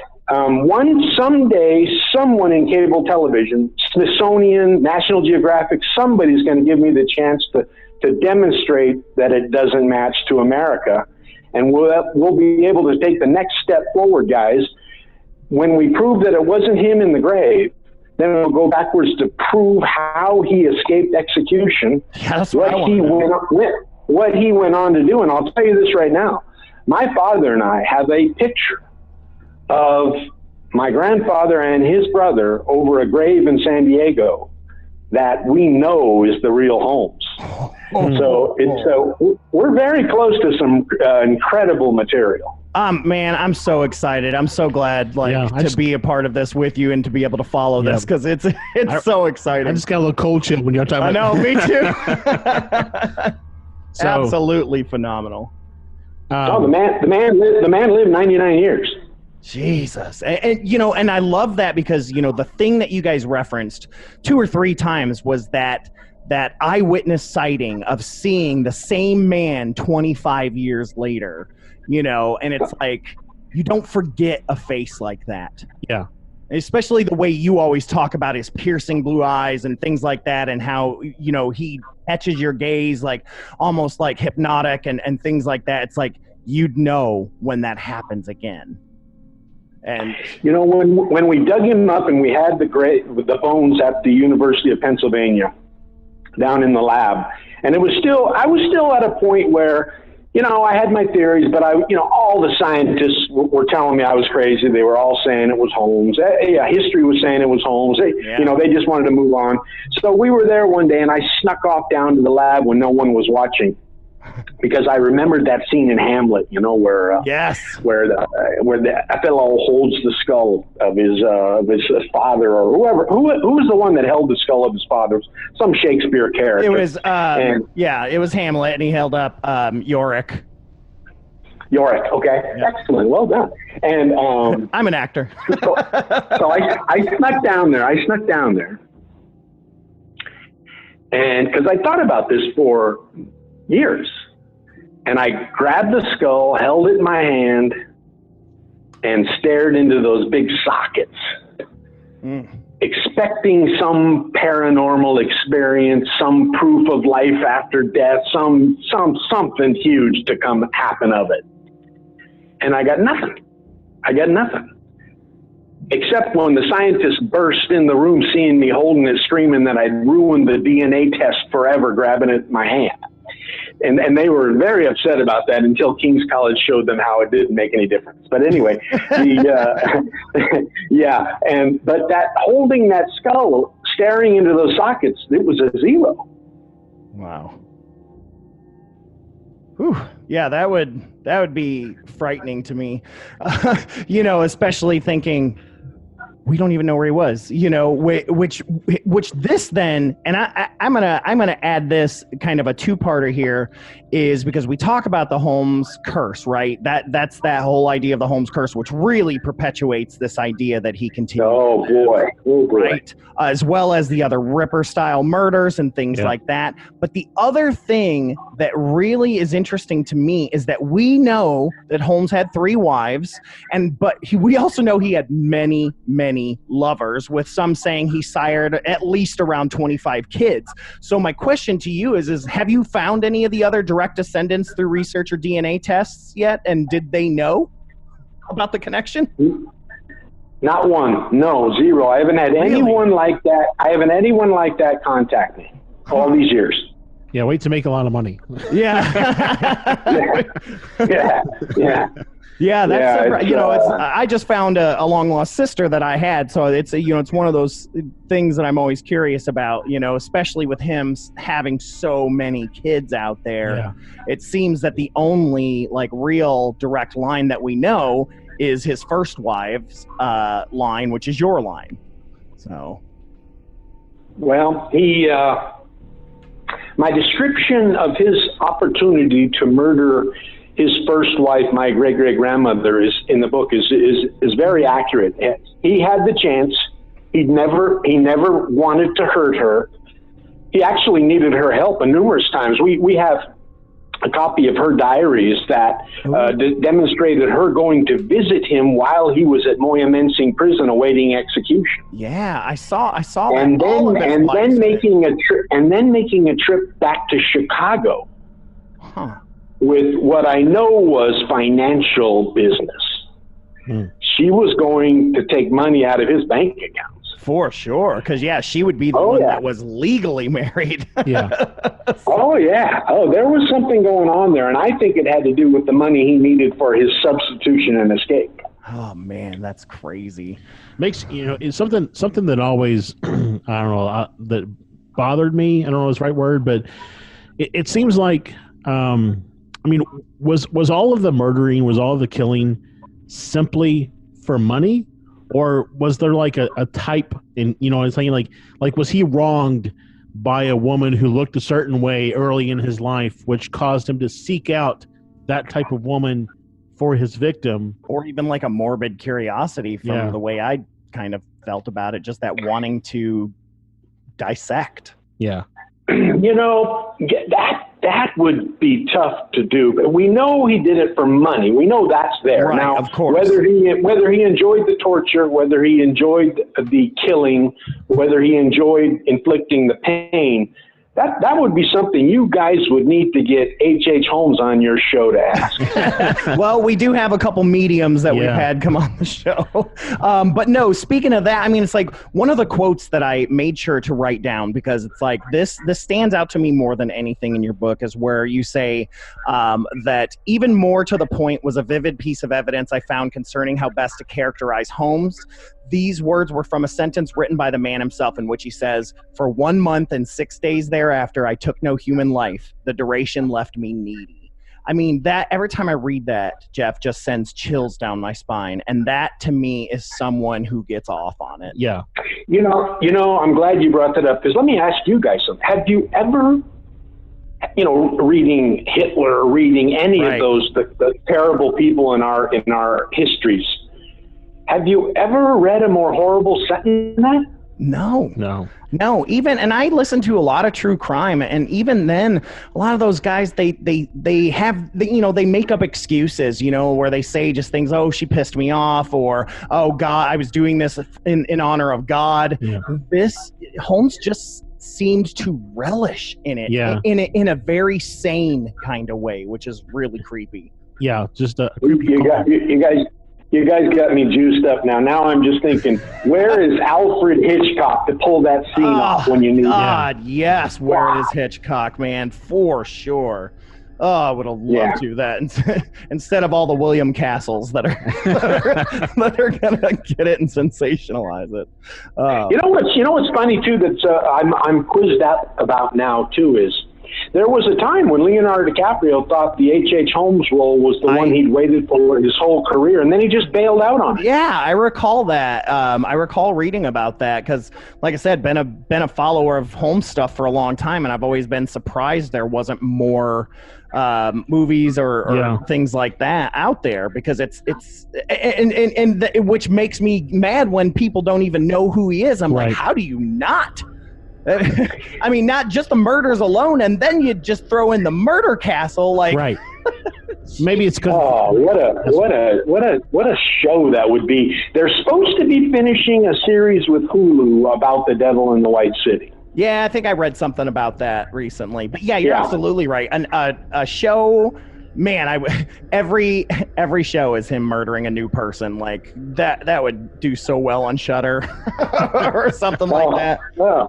someday, someone in cable television, Smithsonian, National Geographic, somebody's going to give me the chance to demonstrate that it doesn't match to America, and we'll be able to take the next step forward, guys. When we prove that it wasn't him in the grave, then we'll go backwards to prove how he escaped execution, what he went on to do. And I'll tell you this right now. My father and I have a picture of my grandfather and his brother over a grave in San Diego that we know is the real Holmes. So we're very close to some incredible material. Man, I'm so excited. I'm so glad to be a part of this with you and to be able to follow this because it's so exciting. I just got a little cold chill when you're talking about it. I know, me too. Absolutely phenomenal. The man lived 99 years. Jesus. And I love that because, the thing that you guys referenced 2 or 3 times was that eyewitness sighting of seeing the same man 25 years later, and it's like, you don't forget a face like that. Yeah. Especially the way you always talk about his piercing blue eyes and things like that, and how, you know, he catches your gaze like almost like hypnotic and things like that. It's like you'd know when that happens again. And you know, when we dug him up and we had the bones at the University of Pennsylvania down in the lab, and I was still at a point where, you know, I had my theories, but all the scientists were telling me I was crazy. They were all saying it was Holmes. Yeah, history was saying it was Holmes. You know, they just wanted to move on. So we were there one day, and I snuck off down to the lab when no one was watching, because I remembered that scene in Hamlet, you know, where the Othello holds the skull of his father, or whoever. Who was the one that held the skull of his father? Some Shakespeare character. It was it was Hamlet, and he held up Yorick. Yorick, okay, excellent, well done. And I'm an actor. so I snuck down there, and because I thought about this for years, and I grabbed the skull, held it in my hand, and stared into those big sockets, expecting some paranormal experience, some proof of life after death, something huge to come happen of it. And I got nothing. Except when the scientists burst in the room, seeing me holding it, screaming that I'd ruined the DNA test forever, grabbing it in my hand. And they were very upset about that until King's College showed them how it didn't make any difference. But anyway, but that holding that skull, staring into those sockets, it was a 0. Wow. Whew. Yeah, that would be frightening to me. You know, especially thinking we don't even know where he was, you know, which this then, and I'm gonna add this kind of a two-parter here, is because we talk about the Holmes curse, right? That's that whole idea of the Holmes curse, which really perpetuates this idea that he continued. Oh boy. Right, as well as the other Ripper-style murders and things like that. But the other thing that really is interesting to me is that we know that Holmes had 3 wives, but we also know he had many lovers, with some saying he sired at least around 25 kids. So my question to you is have you found any of the other direct descendants through research or DNA tests yet? And did they know about the connection? Not one. No, 0. I haven't had anyone like that. I haven't anyone like that contact me all these years. Yeah, wait to make a lot of money. Yeah. Yeah, that's you know, I just found a long lost sister that I had, so it's it's one of those things that I'm always curious about, you know, especially with him having so many kids out there. Yeah. It seems that the only like real direct line that we know is his first wife's line, which is your line. So, well, he my description of his opportunity to murder his first wife, my great-great-grandmother, is in the book is very accurate. He had the chance. He never wanted to hurt her. He actually needed her help numerous times. We have a copy of her diaries that demonstrated her going to visit him while he was at Moyamensing prison awaiting execution. Yeah, I saw that. And then making a trip back to Chicago. Huh. With what I know was financial business. She was going to take money out of his bank accounts. For sure, because she would be the one that was legally married. Yeah. Oh yeah. Oh, there was something going on there, and I think it had to do with the money he needed for his substitution and escape. Oh man, that's crazy. Makes it's something that always I don't know that bothered me. I don't know the right word, but it seems like. I mean, was all of the murdering, was all of the killing simply for money, or was there like a type in, I'm saying like was he wronged by a woman who looked a certain way early in his life, which caused him to seek out that type of woman for his victim? Or even like a morbid curiosity from the way I kind of felt about it, just that wanting to dissect. Yeah. that would be tough to do. But we know he did it for money. We know that's there. Right, now, of course. whether he enjoyed the torture, whether he enjoyed the killing, whether he enjoyed inflicting the pain, that would be something you guys would need to get H.H. Holmes on your show to ask. Well, we do have a couple mediums that we've had come on the show. But no, speaking of that, I mean, it's like one of the quotes that I made sure to write down, because it's like this stands out to me more than anything in your book, is where you say that even more to the point was a vivid piece of evidence I found concerning how best to characterize Holmes. These words were from a sentence written by the man himself, in which he says, "For 1 month and 6 days thereafter, I took no human life. The duration left me needy." I mean, that every time I read that, Jeff, just sends chills down my spine. And that, to me, is someone who gets off on it. Yeah. You know, I'm glad you brought that up, because let me ask you guys something. Have you ever, reading Hitler, reading any of those the terrible people in our histories, have you ever read a more horrible sentence than that? No. Even, and I listen to a lot of true crime, and even then, a lot of those guys, they make up excuses, where they say just things, oh, she pissed me off, or, oh, God, I was doing this in honor of God. Yeah. This, Holmes just seemed to relish in it, in a very sane kind of way, which is really creepy. Yeah, just a creepy. You guys got me juiced up now. Now I'm just thinking, where is Alfred Hitchcock to pull that scene off when you need it? God, yes, where is Hitchcock, man, for sure. Oh, I would have loved to do that instead of all the William Castles that are gonna get it and sensationalize it. You know what's funny too, that I'm quizzed out about now too, is there was a time when Leonardo DiCaprio thought the H.H. Holmes role was the one he'd waited for his whole career, and then he just bailed out on it. Yeah, I recall that. I recall reading about that because, like I said, been a follower of Holmes stuff for a long time, and I've always been surprised there wasn't more movies or things like that out there, because it's which makes me mad when people don't even know who he is. I'm like, how do you not? I mean, not just the murders alone, and then you just throw in the murder castle, like. Right. Maybe it's because. Oh, what a show that would be! They're supposed to be finishing a series with Hulu about the Devil in the White City. Yeah, I think I read something about that recently. But yeah, you're absolutely right. And a show. Man, every show is him murdering a new person. Like that would do so well on Shudder or something like that. Yeah.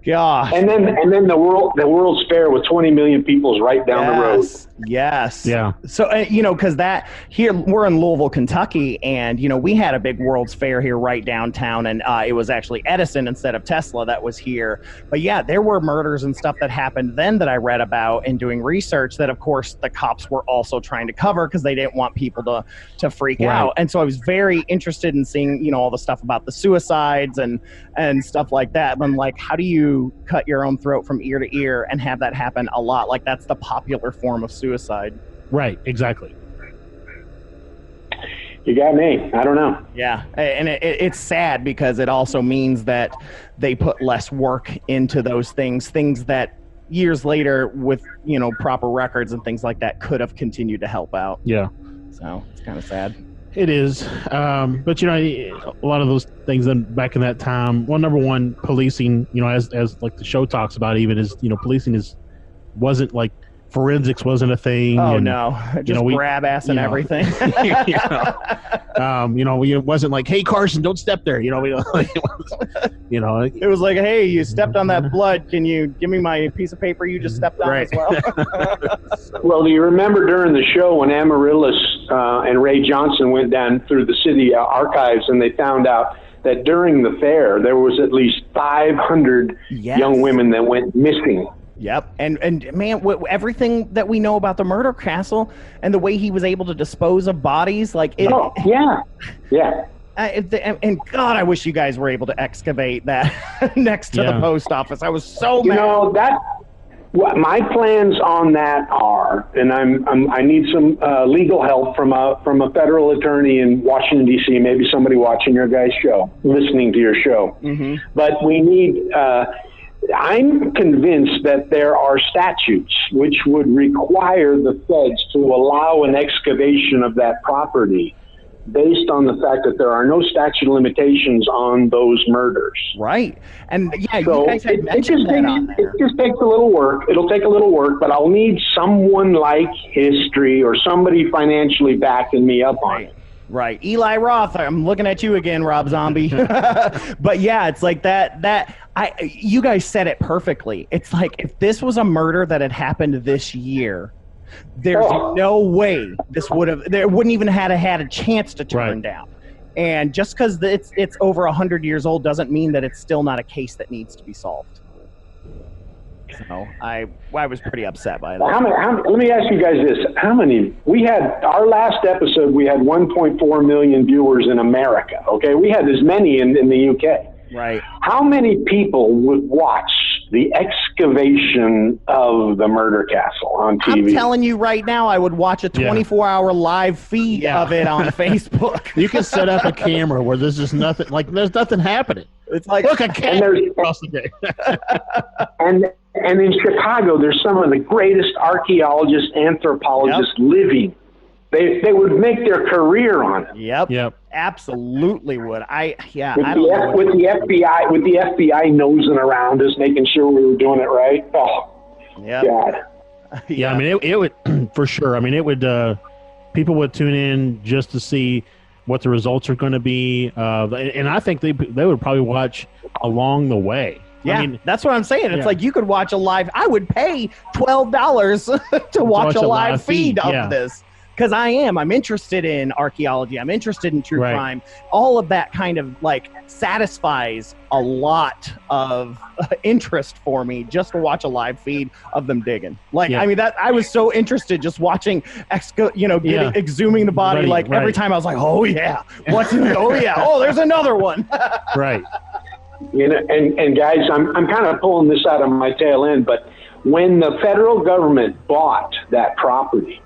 Gosh. And then the World's Fair with 20 million people is right down the road. Yes. Yeah. So, because that here, we're in Louisville, Kentucky, and, we had a big World's Fair here right downtown, and it was actually Edison instead of Tesla that was here. But yeah, there were murders and stuff that happened then that I read about in doing research that, of course, the cops were also trying to cover because they didn't want people to freak out. And so I was very interested in seeing, all the stuff about the suicides and stuff like that. But I'm like, how do you cut your own throat from ear to ear and have that happen a lot? Like, that's the popular form of suicide. Right, exactly. You got me. I don't know. Yeah, and it's sad because it also means that they put less work into those things that years later with, proper records and things like that could have continued to help out. Yeah. So it's kind of sad. It is. But, a lot of those things then back in that time, well, number one, policing, as like the show talks about even is, policing wasn't like forensics wasn't a thing. Oh, and, no. Just grab ass and everything. It wasn't like, hey, Carson, don't step there. It was like, hey, you stepped on that blood. Can you give me my piece of paper you just stepped on as well? Well, do you remember during the show when Amaryllis and Ray Johnson went down through the city archives and they found out that during the fair there was at least 500 young women that went missing? Yep. And man, everything that we know about the murder castle and the way he was able to dispose of bodies, like it. Oh, yeah. Yeah. And God, I wish you guys were able to excavate that next to the post office. I was so mad. What my plans on that are, and I need some legal help from a federal attorney in Washington D.C. Maybe somebody watching your guys' show, listening to your show. Mm-hmm. But we need. I'm convinced that there are statutes which would require the feds to allow an excavation of that property based on the fact that there are no statute of limitations on those murders. Right. And yeah, So you guys had mentioned that on there. it just takes a little work. It'll take a little work, but I'll need someone like history or somebody financially backing me up on it. Right. Eli Roth, I'm looking at you again, Rob Zombie. But yeah, it's like you guys said it perfectly. It's like if this was a murder that had happened this year, there's no way there wouldn't even had a chance to turn down. And just because it's over 100 years old doesn't mean that it's still not a case that needs to be solved. So I was pretty upset by that. Let me ask you guys this. We had, our last episode, we had 1.4 million viewers in America, okay? We had as many in the UK. Right. How many people would watch the excavation of the murder castle on TV? I'm telling you right now, I would watch a 24-hour live feed of it on Facebook. You can set up a camera where there's just nothing, like there's nothing happening. It's like, look, a cat across the day. And in Chicago, there's some of the greatest archaeologists, anthropologists living. They would make their career on it. Yep. Absolutely would. With the FBI nosing around us, making sure we were doing it right. Oh, God. Yeah, I mean, it would for sure. I mean, it would. People would tune in just to see what the results are going to be, and I think they would probably watch along the way. Yeah, I mean, that's what I'm saying. It's like you could watch a live. I would pay $12 to watch a live feed of this. Because I'm interested in archaeology. I'm interested in true crime. All of that kind of like satisfies a lot of interest for me just to watch a live feed of them digging. Like, I mean, I was so interested just watching, exhuming the body. Every time I was like, oh yeah, what's in it? Oh yeah, oh there's another one. Right. You know, and guys, I'm kind of pulling this out of my tail end, but when the federal government bought that property,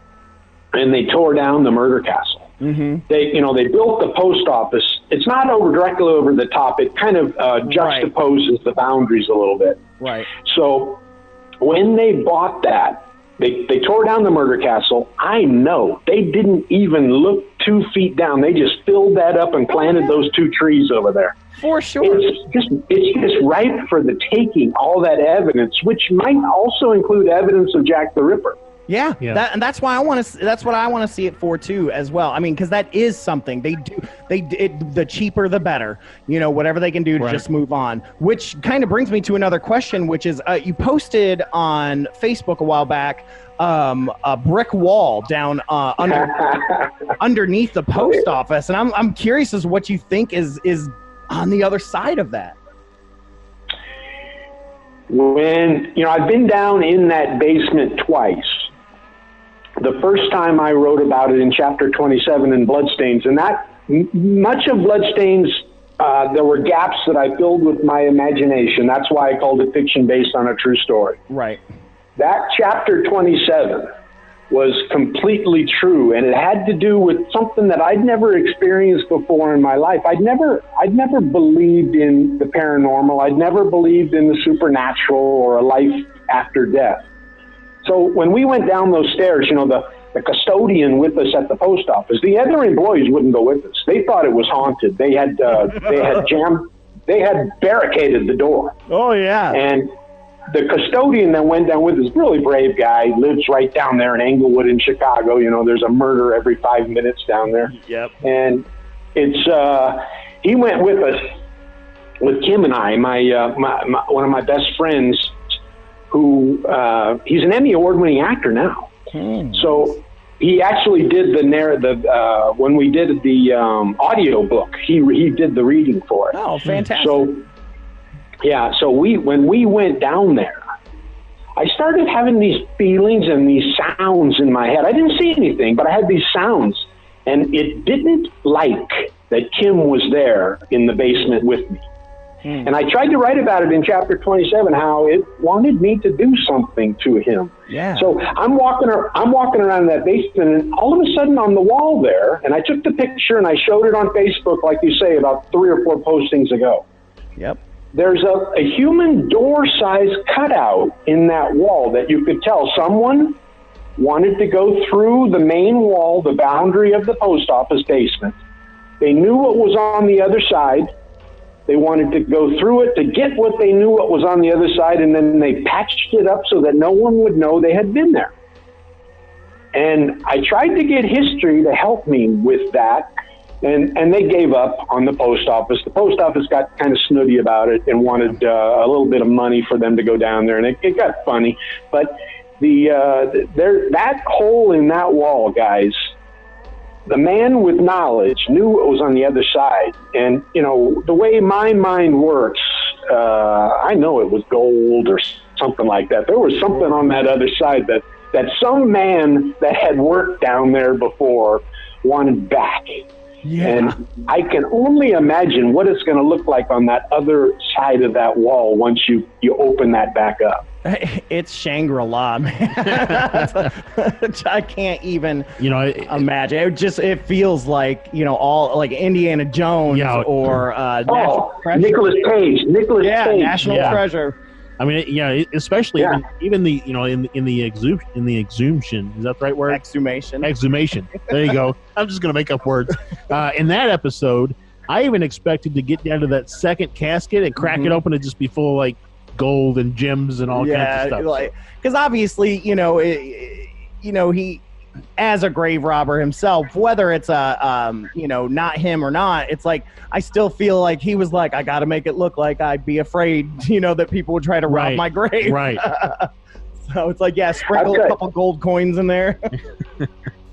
and they tore down the murder castle. Mm-hmm. They built the post office. It's not directly over the top. It kind of juxtaposes the boundaries a little bit. Right. So when they bought that, they tore down the murder castle. I know they didn't even look 2 feet down. They just filled that up and planted those 2 trees over there. For sure. It's just ripe for the taking. All that evidence, which might also include evidence of Jack the Ripper. Yeah. And that's why I want to. That's what I want to see it for too, as well. I mean, because that is something they do. The cheaper, the better. You know, whatever they can do to just move on. Which kind of brings me to another question, which is you posted on Facebook a while back a brick wall down underneath the post office, and I'm curious as what you think is on the other side of that. When I've been down in that basement twice. The first time I wrote about it in chapter 27 in Bloodstains, and that much of Bloodstains, there were gaps that I filled with my imagination. That's why I called it fiction based on a true story. Right. That chapter 27 was completely true, and it had to do with something that I'd never experienced before in my life. I'd never believed in the paranormal. I'd never believed in the supernatural or a life after death. So when we went down those stairs, the custodian with us at the post office, the other employees wouldn't go with us. They thought it was haunted. They had barricaded the door. Oh yeah. And the custodian that went down with us, really brave guy, lives right down there in Englewood in Chicago. There's a murder every 5 minutes down there. Yep. And it's he went with us, with Kim and I, my one of my best friends, who he's an Emmy award-winning actor now. So he actually did the narrative when we did the audio book. He did the reading for it. Oh, fantastic! So when we went down there, I started having these feelings and these sounds in my head. I didn't see anything, but I had these sounds, and it didn't like that Kim was there in the basement with me. And I tried to write about it in chapter 27, how it wanted me to do something to him. Yeah. So I'm walking around that basement, and all of a sudden on the wall there, and I took the picture and I showed it on Facebook, like you say, about 3 or 4 postings ago. Yep. there's a human door-sized cutout in that wall that you could tell someone wanted to go through the main wall, the boundary of the post office basement. They knew what was on the other side. They wanted to go through it to get what they knew what was on the other side, and then they patched it up so that no one would know they had been there. And I tried to get history to help me with that, and they gave up on the post office. The post office got kind of snooty about it and wanted a little bit of money for them to go down there, and it got funny. But that hole in that wall, guys, the man with knowledge knew what was on the other side. And, you know, the way my mind works, I know it was gold or something like that. There was something on that other side that some man that had worked down there before wanted back. Yeah. And I can only imagine what it's going to look like on that other side of that wall once you open that back up. It's Shangri-La, man. I can't even imagine. It feels like, all like Indiana Jones or National Treasure. Nicholas Cage. Cage. National Treasure. I mean, especially even the in the exhumation. Is that the right word? Exhumation. There you go. I'm just gonna make up words. In that episode, I even expected to get down to that second casket and crack it open and just be full of like gold and gems and all kinds of stuff. Because obviously, he, as a grave robber himself, whether it's not him or not, it's like I still feel like he was like, I got to make it look like I'd be afraid, that people would try to rob my grave. Right. So it's like, sprinkle a couple gold coins in there.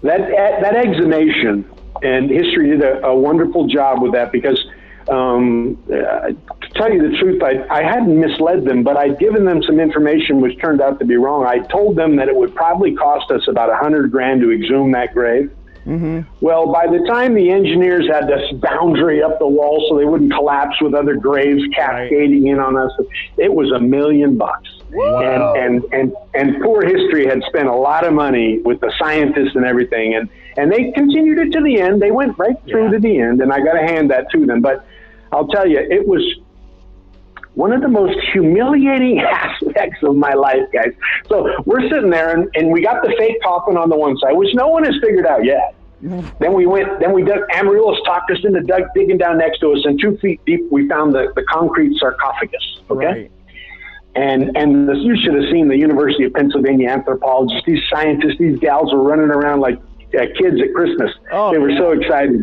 that exhumation, and history did a wonderful job with that, because to tell you the truth, I hadn't misled them, but I'd given them some information which turned out to be wrong. I told them that it would probably cost us about $100,000 to exhume that grave. Mm-hmm. Well, by the time the engineers had this boundary up the wall so they wouldn't collapse with other graves cascading in on us, it was $1 million. Wow. And poor history had spent a lot of money with the scientists and everything, and they continued it to the end. They went right through to the end, and I got to hand that to them. But I'll tell you, it was one of the most humiliating aspects of my life, guys. So we're sitting there, and we got the fake coffin on the one side, which no one has figured out yet. Then we dug, Amaryllis talked us into digging down next to us, and 2 feet deep, we found the concrete sarcophagus, okay? Right. And you should have seen the University of Pennsylvania anthropologists, these scientists, these gals were running around like kids at Christmas. Oh, they were so excited,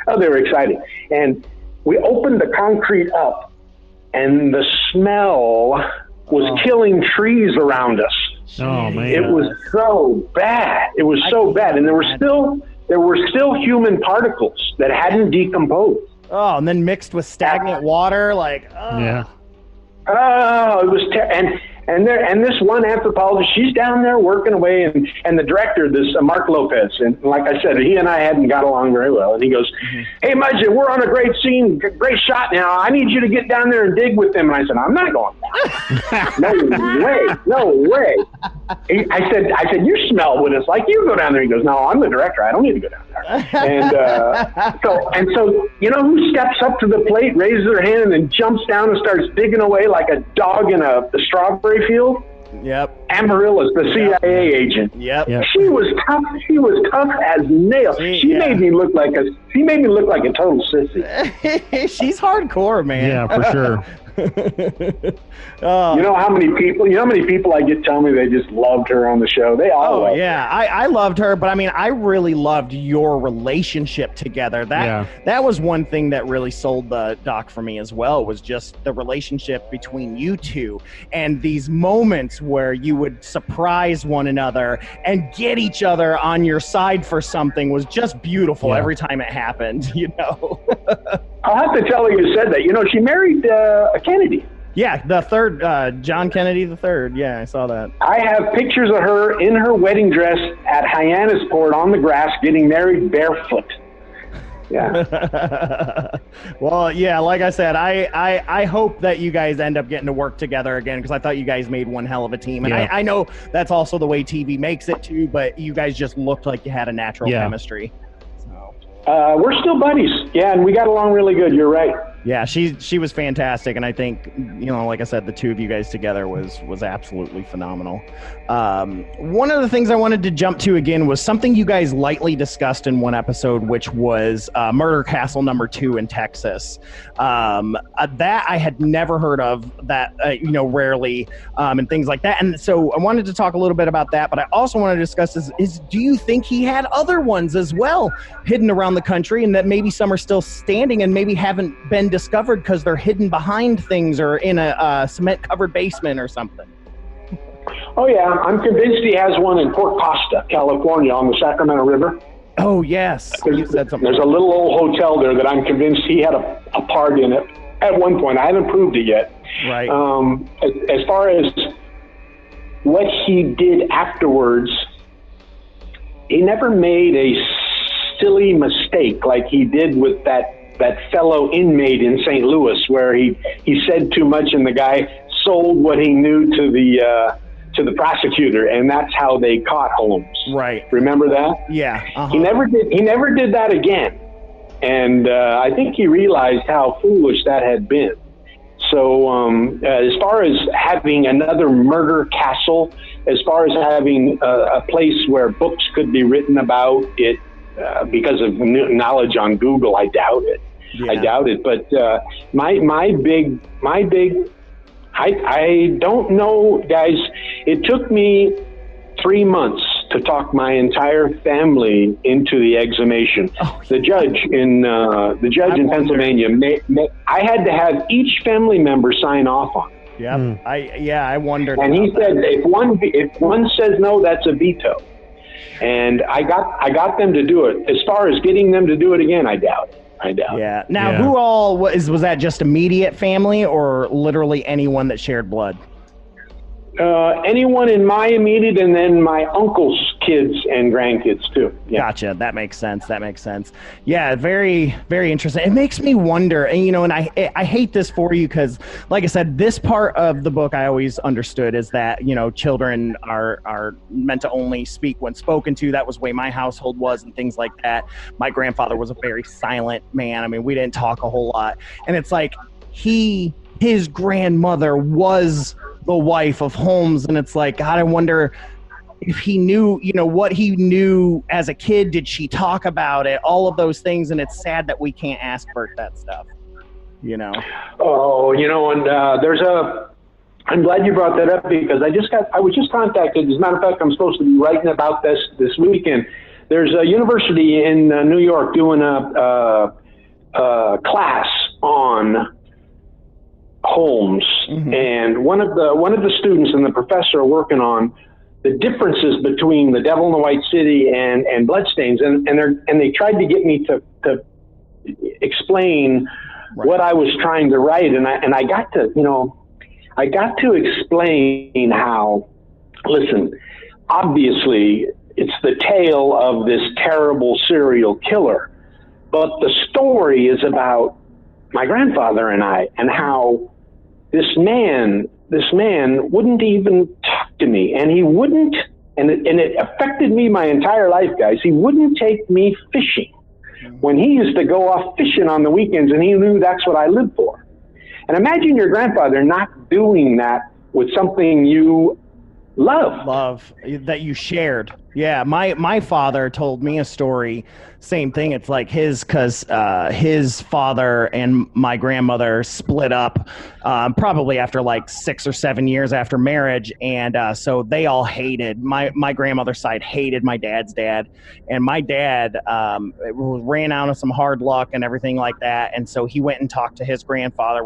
Oh, they were excited. And we opened the concrete up, and the smell was killing trees around us. Oh, man. It was so bad. It was so bad. And there were still human particles that hadn't decomposed. Oh, and then mixed with stagnant water, Yeah. Oh, it was and this one anthropologist, she's down there working away, and the director, this Mark Lopez, and like I said, he and I hadn't got along very well, and he goes, "Hey, Mudgett, we're on a great scene, great shot now. I need you to get down there and dig with them." And I said, "I'm not going down." No way. I said, "You smell what it's like. You go down there." He goes, "No, I'm the director. I don't need to go down there." And so, you know who steps up to the plate, raises their hand, and then jumps down and starts digging away like a dog in a strawberry field? Yep. Amaryllis, the CIA agent. Yep. She was tough. She was tough as nails. She made me look like a total sissy. She's hardcore, man. Yeah, for sure. You know how many people I get tell me they just loved her on the show? They all loved her. I loved her, but I mean, I really loved your relationship together. That was one thing that really sold the doc for me as well, was just the relationship between you two, and these moments where you would surprise one another and get each other on your side for something was just beautiful every time it happened, I'll have to tell her you said that. She married a Kennedy. Yeah, the third, John Kennedy the third. Yeah, I saw that. I have pictures of her in her wedding dress at Hyannisport on the grass getting married barefoot. Yeah. Well, yeah, like I said, I hope that you guys end up getting to work together again, because I thought you guys made one hell of a team. And I know that's also the way TV makes it too, but you guys just looked like you had a natural chemistry. We're still buddies. Yeah, and we got along really good. You're right. Yeah, she was fantastic, and I think, like I said, the two of you guys together was absolutely phenomenal. One of the things I wanted to jump to again was something you guys lightly discussed in one episode, which was Murder Castle #2 in Texas. That I had never heard of, that rarely, and things like that. And so I wanted to talk a little bit about that, but I also want to discuss is do you think he had other ones as well hidden around the country, and that maybe some are still standing and maybe haven't been discovered because they're hidden behind things or in a cement-covered basement or something? Oh, yeah. I'm convinced he has one in Port Costa, California, on the Sacramento River. Oh, yes. You said something. There's a little old hotel there that I'm convinced he had a part in it at one point. I haven't proved it yet. Right. As far as what he did afterwards, he never made a silly mistake like he did with that fellow inmate in St. Louis, where he said too much and the guy sold what he knew to the prosecutor, and that's how they caught Holmes. Right. Remember that? Yeah. Uh-huh. He never did that again, and I think he realized how foolish that had been. So as far as having another murder castle, as far as having a place where books could be written about it, because of knowledge on Google, I doubt it. Yeah. I doubt it. But I don't know, guys. It took me 3 months to talk my entire family into the exhumation. Oh, the judge in Pennsylvania, I had to have each family member sign off on it. Yeah. I wondered. And he said, if one says no, that's a veto. And I got them to do it. As far as getting them to do it again, I doubt it. Yeah. Now, who all was that? Just immediate family, or literally anyone that shared blood? Anyone in my immediate, and then my uncle's kids and grandkids too. Yeah. Gotcha. That makes sense. Yeah, very, very interesting. It makes me wonder, and I hate this for you because, like I said, this part of the book I always understood is that, children are meant to only speak when spoken to. That was the way my household was and things like that. My grandfather was a very silent man. I mean, we didn't talk a whole lot. And it's like his grandmother was the wife of Holmes, and it's like, God, I wonder if he knew, what he knew as a kid. Did she talk about it? All of those things, and it's sad that we can't ask Bert that stuff. Oh, and I'm glad you brought that up, because I was just contacted. As a matter of fact, I'm supposed to be writing about this weekend. There's a university in New York doing a class on Holmes, and one of the students and the professor are working on the differences between The Devil in the White City and Bloodstains, and they tried to get me to explain what I was trying to write, and I got to explain how, listen, obviously it's the tale of this terrible serial killer, but the story is about my grandfather and I, and how this man wouldn't even talk to me, and he wouldn't, and it affected me my entire life, guys. He wouldn't take me fishing when he used to go off fishing on the weekends, and he knew that's what I lived for. And imagine your grandfather not doing that with something you love that you shared. Yeah, my father told me a story. Same thing. It's like his father and my grandmother split up probably after like 6 or 7 years after marriage, and so they all hated my grandmother's side hated my dad's dad, and my dad ran out of some hard luck and everything like that, and so he went and talked to his grandfather.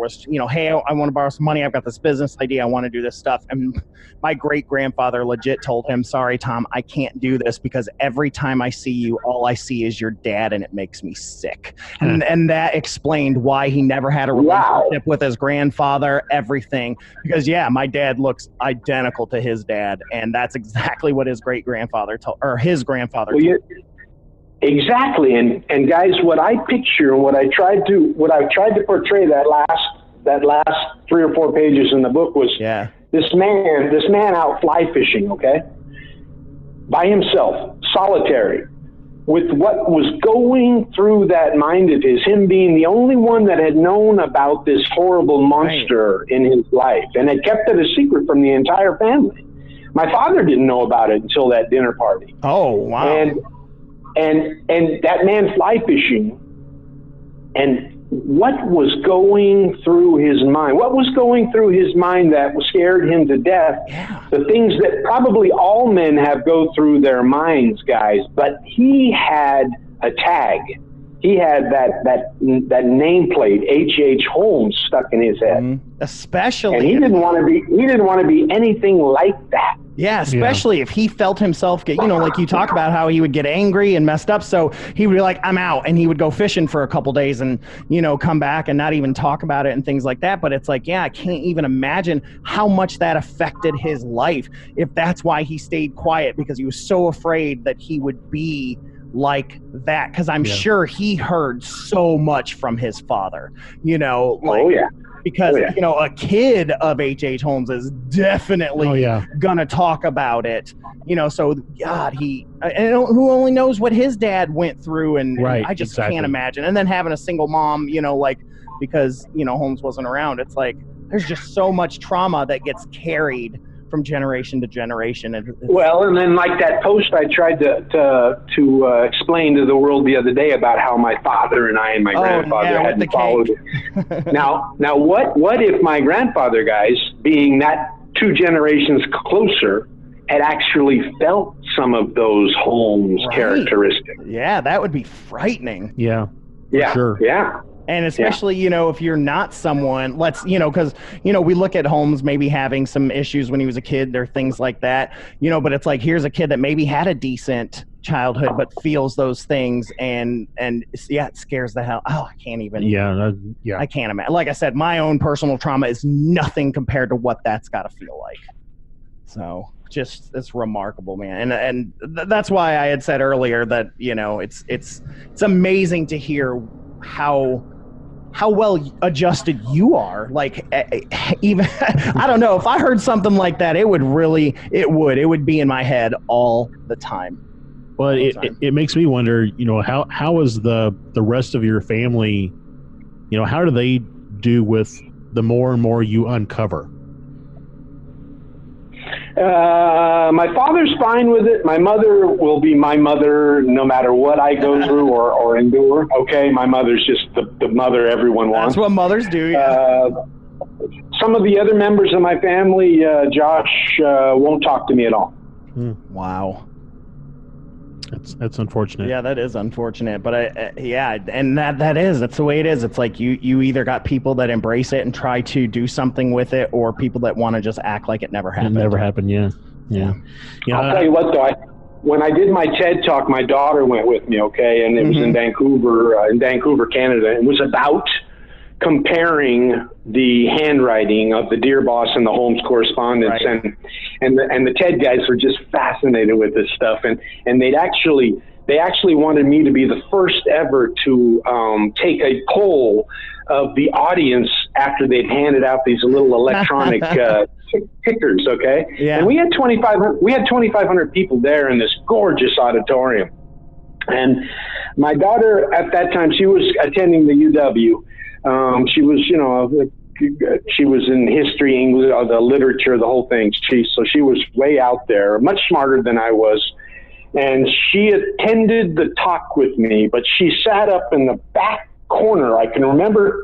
Hey, I want to borrow some money. I've got this business idea. I want to do this stuff. And my great grandfather legit told him, "Sorry, Tom, I can't do this because every time I see you, all I see is your dad, and it makes me sick." And that explained why he never had a relationship with his grandfather, everything. Because my dad looks identical to his dad, and that's exactly what his great grandfather told, or his grandfather told. Exactly. And guys, what I picture and what I tried to portray that last 3 or 4 pages in the book was this man out fly fishing, okay? By himself, solitary. with what was going through that mind of his, him being the only one that had known about this horrible monster in his life and had kept it a secret from the entire family. My father didn't know about it until that dinner party. Oh, wow. And that man fly fishing, and what was going through his mind? What was going through his mind that scared him to death? Yeah. The things that probably all men have go through their minds, guys. But he had a tag. He had that nameplate, H.H. Holmes, stuck in his head. Especially, and he didn't want to be anything like that. Yeah, especially if he felt himself get, like you talk about how he would get angry and messed up. So he would be like, I'm out. And he would go fishing for a couple days and, come back and not even talk about it and things like that. But it's like, yeah, I can't even imagine how much that affected his life if that's why he stayed quiet, because he was so afraid that he would be like that. Because I'm sure he heard so much from his father, because a kid of H.H. Holmes is definitely gonna talk about it, so God, who only knows what his dad went through, and I just can't imagine. And then having a single mom, because Holmes wasn't around, it's like there's just so much trauma that gets carried from generation to generation. Well, and then like that post I tried to explain to the world the other day about how my father and I and my grandfather hadn't followed it. Now what if my grandfather, guys, being that 2 generations closer, had actually felt some of those Holmes characteristics? Yeah, that would be frightening. Yeah, sure. Yeah. And especially, if you're not someone, because, we look at Holmes maybe having some issues when he was a kid or things like that, but it's like, here's a kid that maybe had a decent childhood, but feels those things. And it scares the hell. Oh, I can't even. I can't imagine. Like I said, my own personal trauma is nothing compared to what that's got to feel like. So just, it's remarkable, man. And that's why I had said earlier that, it's amazing to hear how well adjusted you are. Like, even I don't know, if I heard something like that, it would be in my head all the time. Well, it makes me wonder, how is the rest of your family, how do they do with the more and more you uncover? My father's fine with it. My mother will be my mother no matter what I go through or endure. Okay, my mother's just the mother everyone wants. That's what mothers do. Yeah. Some of the other members of my family, Josh, won't talk to me at all. Wow. That's unfortunate. Yeah, that is unfortunate. But and that's the way it is. It's like you either got people that embrace it and try to do something with it, or people that want to just act like it never happened. It never happened. Yeah. I'll tell you what, though. When I did my TED Talk, my daughter went with me. Okay, and it was in Vancouver, Canada. It was about comparing the handwriting of the Dear Boss and the Holmes correspondence, and the TED guys were just fascinated with this stuff, and they actually wanted me to be the first ever to take a poll of the audience after they'd handed out these little electronic tickers. Okay, and we had 2,500 people there in this gorgeous auditorium, and my daughter at that time, she was attending the UW. She was in history, English, the literature, the whole thing. So she was way out there, much smarter than I was. And she attended the talk with me, but she sat up in the back corner. I can remember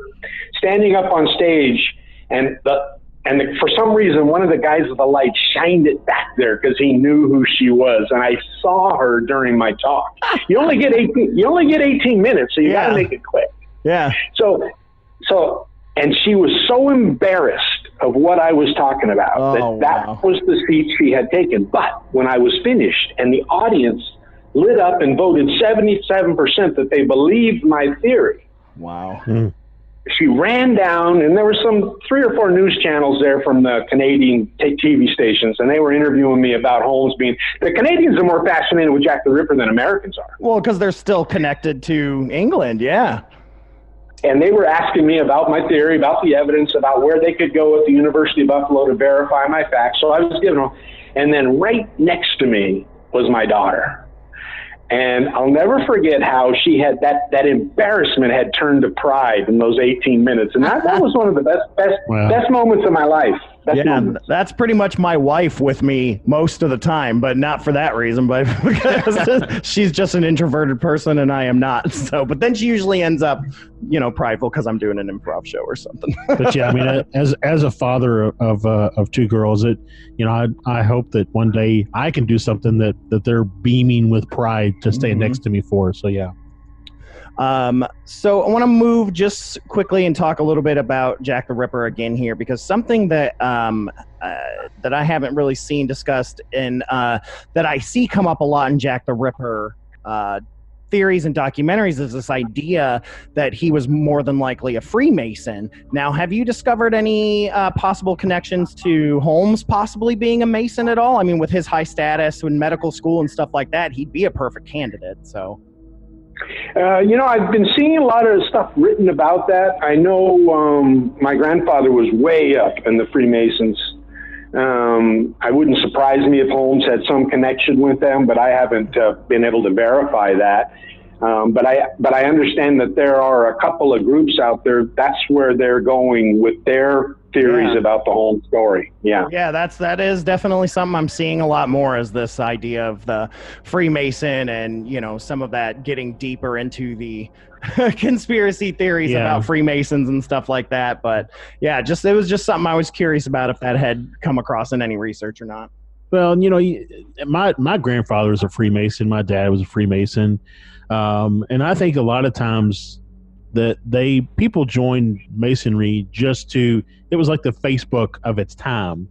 standing up on stage, and for some reason, one of the guys with the light shined it back there because he knew who she was. And I saw her during my talk. You only get 18 minutes, so you got to make it quick. Yeah. So, and she was so embarrassed of what I was talking about that was the speech she had taken. But when I was finished and the audience lit up and voted 77% that they believed my theory. Wow. She ran down, and there were some 3 or 4 news channels there from the Canadian TV stations, and they were interviewing me about Holmes being... The Canadians are more fascinated with Jack the Ripper than Americans are. Well, because they're still connected to England, yeah. And they were asking me about my theory, about the evidence, about where they could go at the University of Buffalo to verify my facts. So I was giving them. And then right next to me was my daughter. And I'll never forget how she had that embarrassment had turned to pride in those 18 minutes. And that was one of the best moments of my life. That's pretty much my wife with me most of the time, but not for that reason, but because she's just an introverted person and I am not. So, but then she usually ends up, prideful because I'm doing an improv show or something. But yeah, I mean, as a father of two girls, I hope that one day I can do something that they're beaming with pride to stay next to me for. So yeah. So I want to move just quickly and talk a little bit about Jack the Ripper again here, because something that that I haven't really seen discussed and that I see come up a lot in Jack the Ripper theories and documentaries is this idea that he was more than likely a Freemason. Now, have you discovered any possible connections to Holmes possibly being a Mason at all? I mean, with his high status in medical school and stuff like that, he'd be a perfect candidate. So. I've been seeing a lot of stuff written about that. I know my grandfather was way up in the Freemasons. I wouldn't surprise me if Holmes had some connection with them, but I haven't been able to verify that. But I understand that there are a couple of groups out there. That's where they're going with their theories about the Holmes story. Yeah, that is definitely something I'm seeing a lot more, is this idea of the Freemason and some of that getting deeper into the conspiracy theories about Freemasons and stuff like that. But yeah, it was just something I was curious about if that had come across in any research or not. Well, my grandfather was a Freemason. My dad was a Freemason. And I think a lot of times that people joined Masonry it was like the Facebook of its time,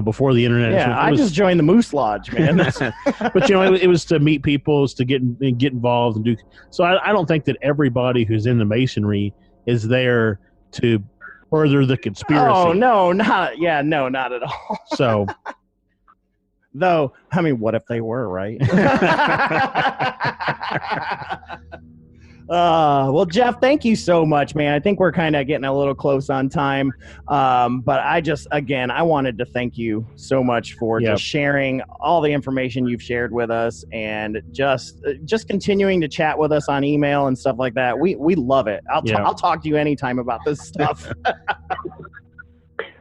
before the internet. Yeah, I just joined the Moose Lodge, man. But it was to meet people, it's to get involved and do. So I don't think that everybody who's in the Masonry is there to further the conspiracy. Oh no, not at all. So. Though, I mean, what if they were, right? Well, Jeff, thank you so much, man. I think we're kind of getting a little close on time. But I wanted to thank you so much for just sharing all the information you've shared with us and just continuing to chat with us on email and stuff like that. We love it. I'll talk to you anytime about this stuff.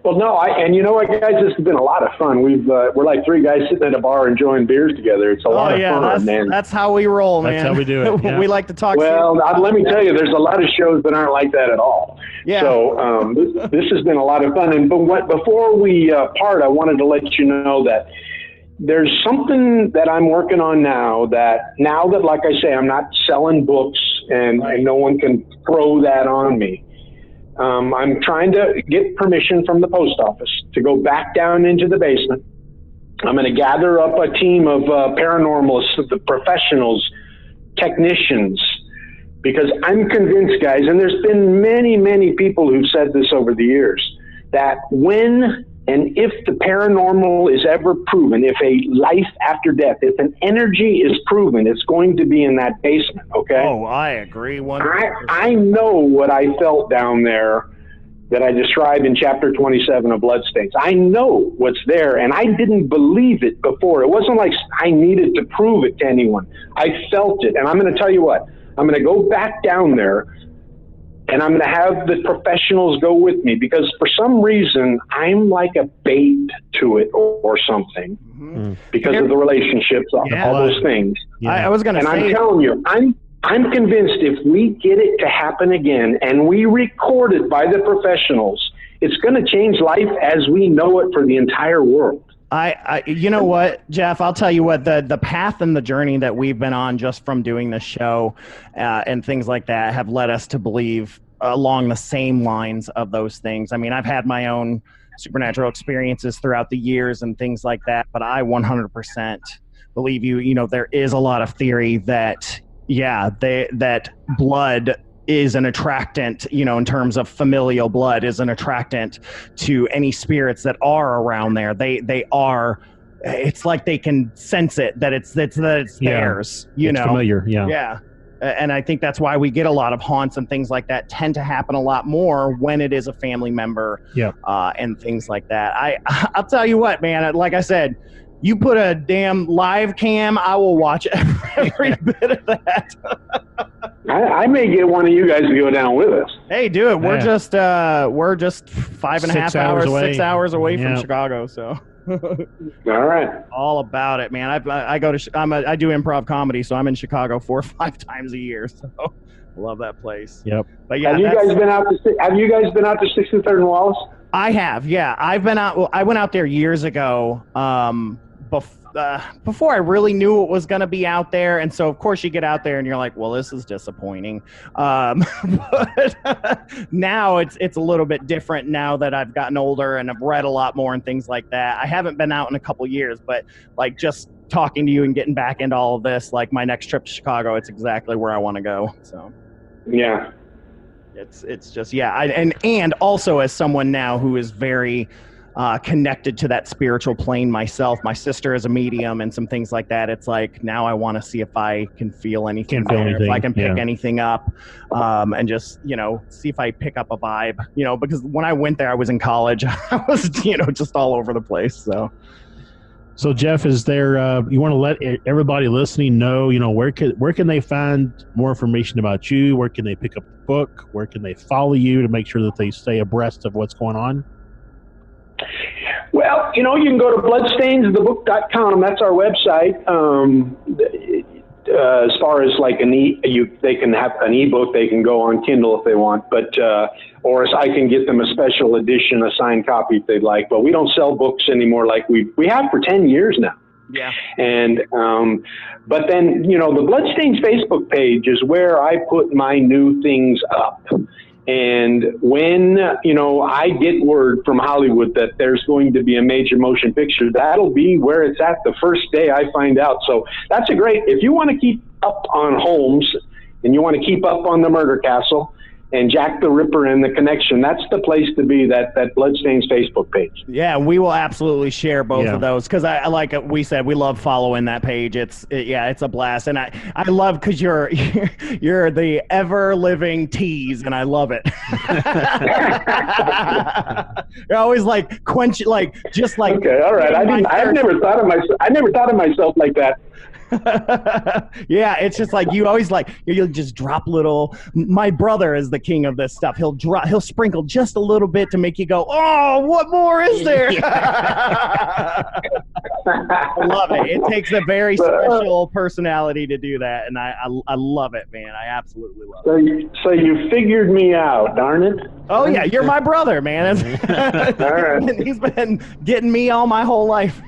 Well, no, and you know what, guys, this has been a lot of fun. We're like three guys sitting at a bar enjoying beers together. It's a lot of fun, man. That's how we roll, man. That's how we do it. Yeah. We like to talk. Well, let me tell you, there's a lot of shows that aren't like that at all. Yeah. So this has been a lot of fun. Before we part, I wanted to let you know that there's something that I'm working on now that, like I say, I'm not selling books and no one can throw that on me. I'm trying to get permission from the post office to go back down into the basement. I'm going to gather up a team of paranormalists, the professionals, technicians, because I'm convinced, guys, and there's been many, many people who've said this over the years, that when and if the paranormal is ever proven, if a life after death, if an energy is proven, it's going to be in that basement, okay? Oh, I agree. I know what I felt down there that I described in chapter 27 of Bloodstains. I know what's there, and I didn't believe it before. It wasn't like I needed to prove it to anyone. I felt it, and I'm going to tell you what. I'm going to go back down there, and I'm going to have the professionals go with me because for some reason I'm like a bait to it or something because of the relationships, all those things. Yeah. I was going to say, and I'm telling you, I'm convinced if we get it to happen again and we record it by the professionals, it's going to change life as we know it for the entire world. You know what, Jeff, I'll tell you what, the path and the journey that we've been on just from doing this show and things like that have led us to believe along the same lines of those things. I mean, I've had my own supernatural experiences throughout the years and things like that, but I 100% believe there is a lot of theory that, that blood is an attractant, in terms of familial blood, is an attractant to any spirits that are around there. They are. It's like they can sense it that it's theirs. It's familiar. Yeah. Yeah. And I think that's why we get a lot of haunts and things like that tend to happen a lot more when it is a family member. Yeah. And things like that. I'll tell you what, man. Like I said, You put a damn live cam, I will watch every bit of that. I may get one of you guys to go down with us. Hey, do it. We're just 5.5 hours, away. 6 hours away from Chicago, so. All right. All about it, man. I go to I do improv comedy, so I'm in Chicago 4 or 5 times a year. So I love that place. Yep. But yeah, have you guys been out to 63rd and Wallace? I have. Yeah, I've been out. Well, I went out there years ago. Before I really knew what was going to be out there, and so of course you get out there and you're like, well, this is disappointing. But now it's a little bit different now that I've gotten older and I've read a lot more and things like that. I haven't been out in a couple years, but like just talking to you and getting back into all of this, like my next trip to Chicago, it's exactly where I want to go. So yeah, it's just and also as someone now who is very connected to that spiritual plane myself. My sister is a medium and some things like that. It's like now I want to see if I can feel anything, if I can pick anything up, and just, see if I pick up a vibe, because when I went there, I was in college. I was, just all over the place. So Jeff, is there, you want to let everybody listening know, where can they find more information about you? Where can they pick up the book? Where can they follow you to make sure that they stay abreast of what's going on? Well, you can go to bloodstainsthebook.com. That's our website. As far as like they can have an ebook, they can go on Kindle if they want, but or I can get them a special edition, a signed copy if they'd like. But we don't sell books anymore like we have for 10 years now. Yeah. And but then the Bloodstains Facebook page is where I put my new things up. And when, I get word from Hollywood that there's going to be a major motion picture, that'll be where it's at the first day I find out. So that's if you want to keep up on Holmes and you want to keep up on the Murder Castle and Jack the Ripper and the connection, that's the place to be, that Bloodstains Facebook page. Yeah, we will absolutely share both of those because I like we said, we love following that page. It's a blast, and I love because you're the ever living tease, and I love it. You're always like quench, like just like. Okay, all right. I never thought of myself like that. Yeah, it's just like you always you'll just drop little. My brother is the king of this stuff. He'll sprinkle just a little bit to make you go, oh, what more is there? I love it. It takes a very special personality to do that, and I love it, man. I absolutely love it. So you figured me out, darn it. Oh yeah, you're my brother, man. All right. He's been getting me all my whole life.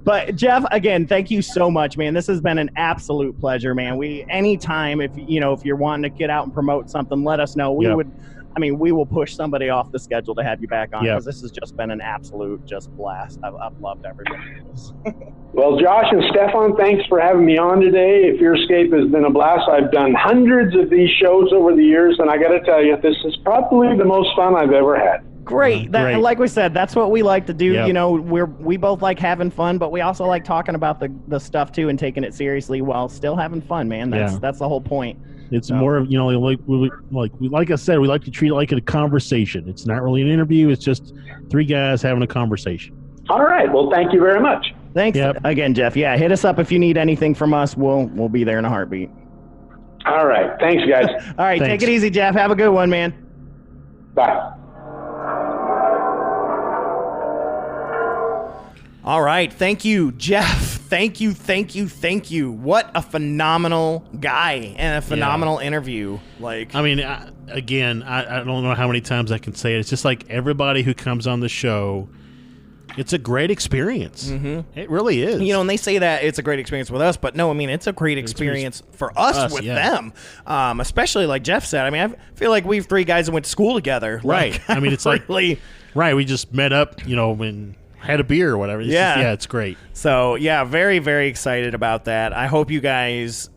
But Jeff, again, thank you so much, man. This has been an absolute pleasure, man. Anytime if you're wanting to get out and promote something, let us know. We will push somebody off the schedule to have you back on because this has just been an absolute blast. I've loved everything. Well, Josh and Stefan, thanks for having me on today. FearScape has been a blast. I've done hundreds of these shows over the years, and I got to tell you, this is probably the most fun I've ever had. Great. Great. Like we said, that's what we like to do. Yep. We both like having fun, but we also like talking about the stuff too and taking it seriously while still having fun, man. That's the whole point. It's more of, like I said, we like to treat it like a conversation. It's not really an interview. It's just 3 guys having a conversation. All right. Well, thank you very much. Thanks again, Jeff. Yeah, hit us up if you need anything from us. We'll be there in a heartbeat. All right. Thanks, guys. All right. Thanks. Take it easy, Jeff. Have a good one, man. Bye. All right. Thank you, Jeff. Thank you. What a phenomenal guy and a phenomenal interview. I don't know how many times I can say it. It's just like everybody who comes on the show, it's a great experience. Mm-hmm. It really is. And they say that it's a great experience with us, but no, it's a great experience for us with them. Especially like Jeff said. I feel like we've 3 guys that went to school together. Right. It's really, right. We just met up, and had a beer or whatever. It's great. So, very, very excited about that. I hope you guys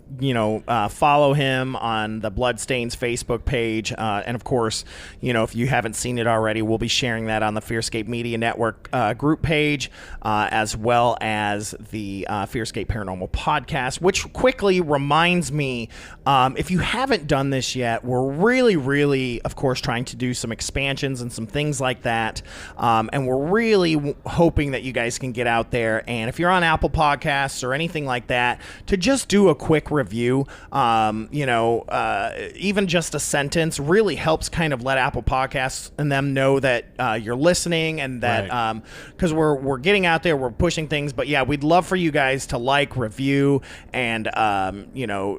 follow him on the Bloodstains Facebook page. And of course, if you haven't seen it already, we'll be sharing that on the FearScape Media Network group page, as well as the FearScape Paranormal Podcast, which quickly reminds me, if you haven't done this yet, we're really, really, of course, trying to do some expansions and some things like that. And we're really hoping that you guys can get out there. And if you're on Apple Podcasts or anything like that, to just do a quick review, even just a sentence really helps kind of let Apple Podcasts and them know that you're listening, and that because we're getting out there, we're pushing things. But yeah, we'd love for you guys to like, review, and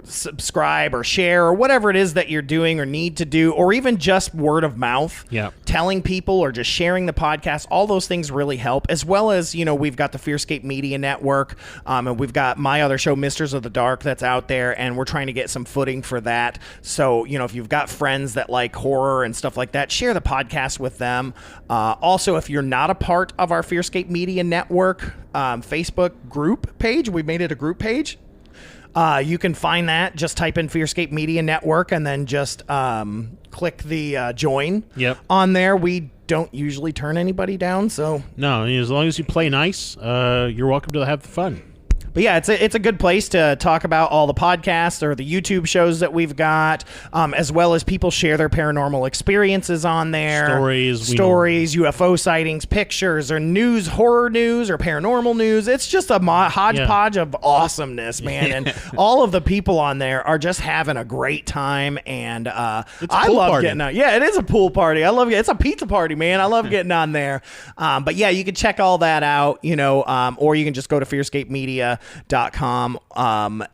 subscribe or share or whatever it is that you're doing or need to do, or even just word of mouth. Yeah. Telling people or just sharing the podcast, all those things really help, as well as, we've got the FearScape Media Network, and we've got my other show, Misters of the Dark, that's out there, and we're trying to get some footing for that. So, if you've got friends that like horror and stuff like that, share the podcast with them. Also, if you're not a part of our FearScape Media Network Facebook group page, we made it a group page. You can find that. Just type in FearScape Media Network and then just click the join on there. We don't usually turn anybody down, so no. As long as you play nice, you're welcome to have the fun. But yeah, it's a good place to talk about all the podcasts or the YouTube shows that we've got, as well as people share their paranormal experiences on there. Stories, UFO sightings, pictures, or news, horror news, or paranormal news. It's just a hodgepodge of awesomeness, man. And all of the people on there are just having a great time. And I love getting out. Yeah, it is a pool party. I love it. It's a pizza party, man. I love getting on there. But yeah, you can check all that out, or you can just go to FearScapeMedia.com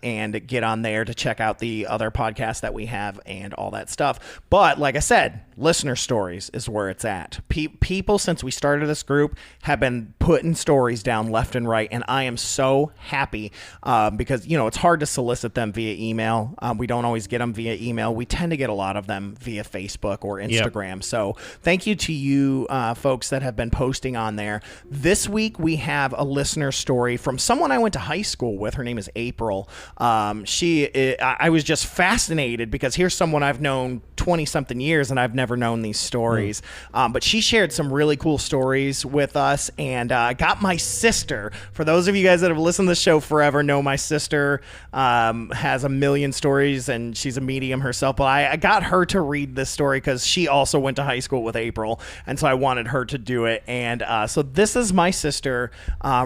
and get on there to check out the other podcasts that we have and all that stuff. But like I said, listener stories is where it's at. People, since we started this group, have been putting stories down left and right, and I am so happy because it's hard to solicit them via email. We don't always get them via email. We tend to get a lot of them via Facebook or Instagram. Yep. So thank you to you folks that have been posting on there. This week we have a listener story from someone I went to high school with. Her name is April. I was just fascinated because here's someone I've known 20-something years, and I've never known these stories. But she shared some really cool stories with us, and I got my sister. For those of you guys that have listened to the show forever, know my sister has a million stories, and she's a medium herself. But I got her to read this story because she also went to high school with April, and so I wanted her to do it. And so this is my sister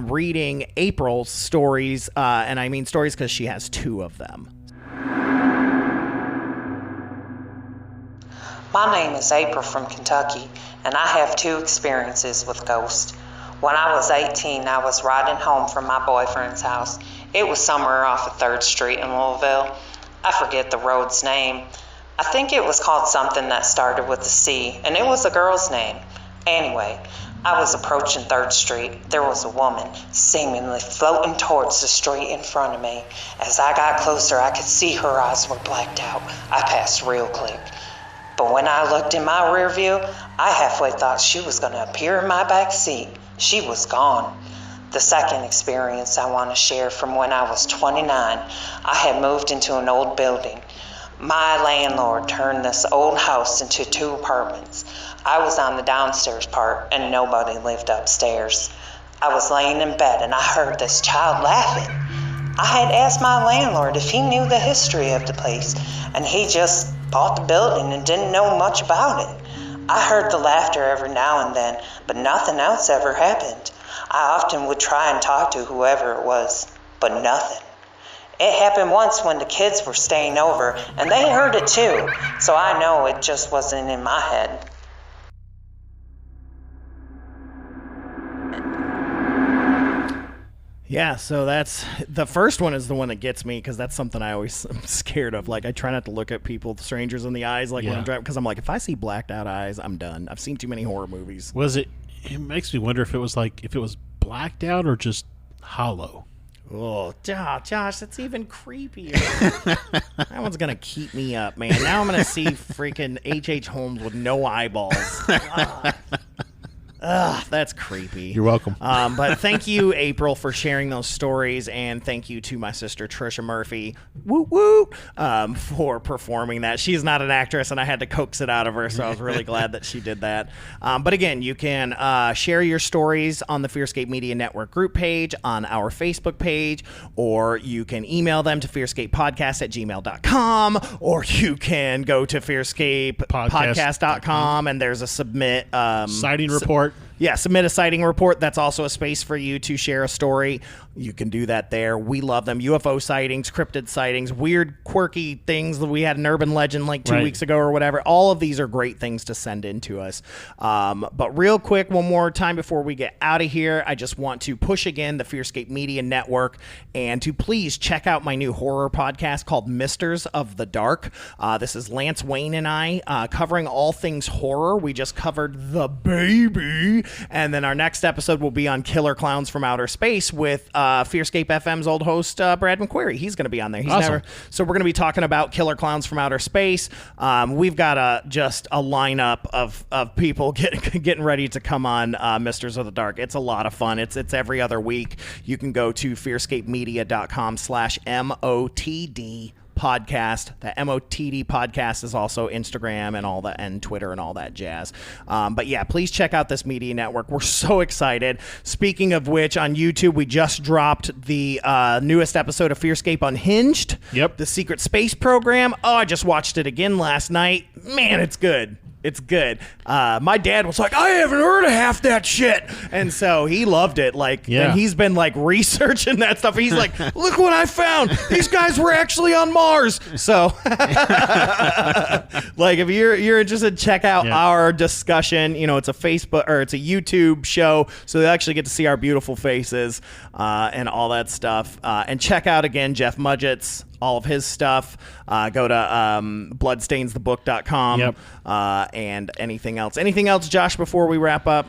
reading April's stories, and I mean stories because she has two of them. My name is April from Kentucky, and I have two experiences with ghosts. When I was 18, I was riding home from my boyfriend's house. It was somewhere off of 3rd Street in Louisville. I forget the road's name. I think it was called something that started with a C, and it was a girl's name. Anyway, I was approaching 3rd Street. There was a woman seemingly floating towards the street in front of me. As I got closer, I could see her eyes were blacked out. I passed real quick. But when I looked in my rear view, I halfway thought she was going to appear in my back seat. She was gone. The second experience I want to share from when I was 29, I had moved into an old building. My landlord turned this old house into 2 apartments. I was on the downstairs part and nobody lived upstairs. I was laying in bed and I heard this child laughing. I had asked my landlord if he knew the history of the place, and he just bought the building and didn't know much about it. I heard the laughter every now and then, but nothing else ever happened. I often would try and talk to whoever it was, but nothing. It happened once when the kids were staying over, and they heard it too, so I know it just wasn't in my head. Yeah, so that's the first one is the one that gets me because that's something I always am scared of. Like, I try not to look at people, strangers in the eyes, like when I'm driving, because I'm like, if I see blacked out eyes, I'm done. I've seen too many horror movies. It makes me wonder if it was blacked out or just hollow. Oh, Josh, that's even creepier. That one's going to keep me up, man. Now I'm going to see freaking H.H. Holmes with no eyeballs. Ugh, that's creepy. You're welcome. But thank you, April, for sharing those stories, and thank you to my sister Tricia Murphy, for performing that. She's not an actress, and I had to coax it out of her, so I was really glad that she did that. But again, you can share your stories on the FearScape Media Network group page, on our Facebook page, or you can email them to fearscapepodcast@gmail.com, or you can go to fearscapepodcast.com, and there's a submit sighting report. Yeah, submit a sighting report. That's also a space for you to share a story. You can do that there. We love them. UFO sightings, cryptid sightings, weird, quirky things. We had an urban legend like 2 weeks ago or whatever. All of these are great things to send in to us. But real quick, one more time before we get out of here, I just want to push again the FearScape Media Network and to please check out my new horror podcast called Misters of the Dark. This is Lance Wayne and I covering all things horror. We just covered The Baby. And then our next episode will be on Killer Clowns from Outer Space with FearScape FM's old host, Brad McQuarrie. He's going to be on there. He's awesome. So we're going to be talking about Killer Clowns from Outer Space. We've got just a lineup of people getting ready to come on Misters of the Dark. It's a lot of fun. It's every other week. You can go to fearscapemedia.com/MOTD podcast. The MOTD podcast is also Instagram and all that, and Twitter and all that jazz. But yeah, please check out this media network. We're so excited. Speaking of which, on YouTube, we just dropped the newest episode of FearScape Unhinged. Yep. The secret space program. Oh, I just watched it again last night. Man, it's good. It's good. My dad was like, I haven't heard of half that shit. And so he loved it. And he's been researching that stuff. He's like, look what I found. These guys were actually on Mars. So if you're interested, check out our discussion. It's a Facebook or it's a YouTube show. So they actually get to see our beautiful faces and all that stuff. And check out again, Jeff Mudgett's, all of his stuff. Go to bloodstainsthebook.com. And anything else. Anything else, Josh, before we wrap up?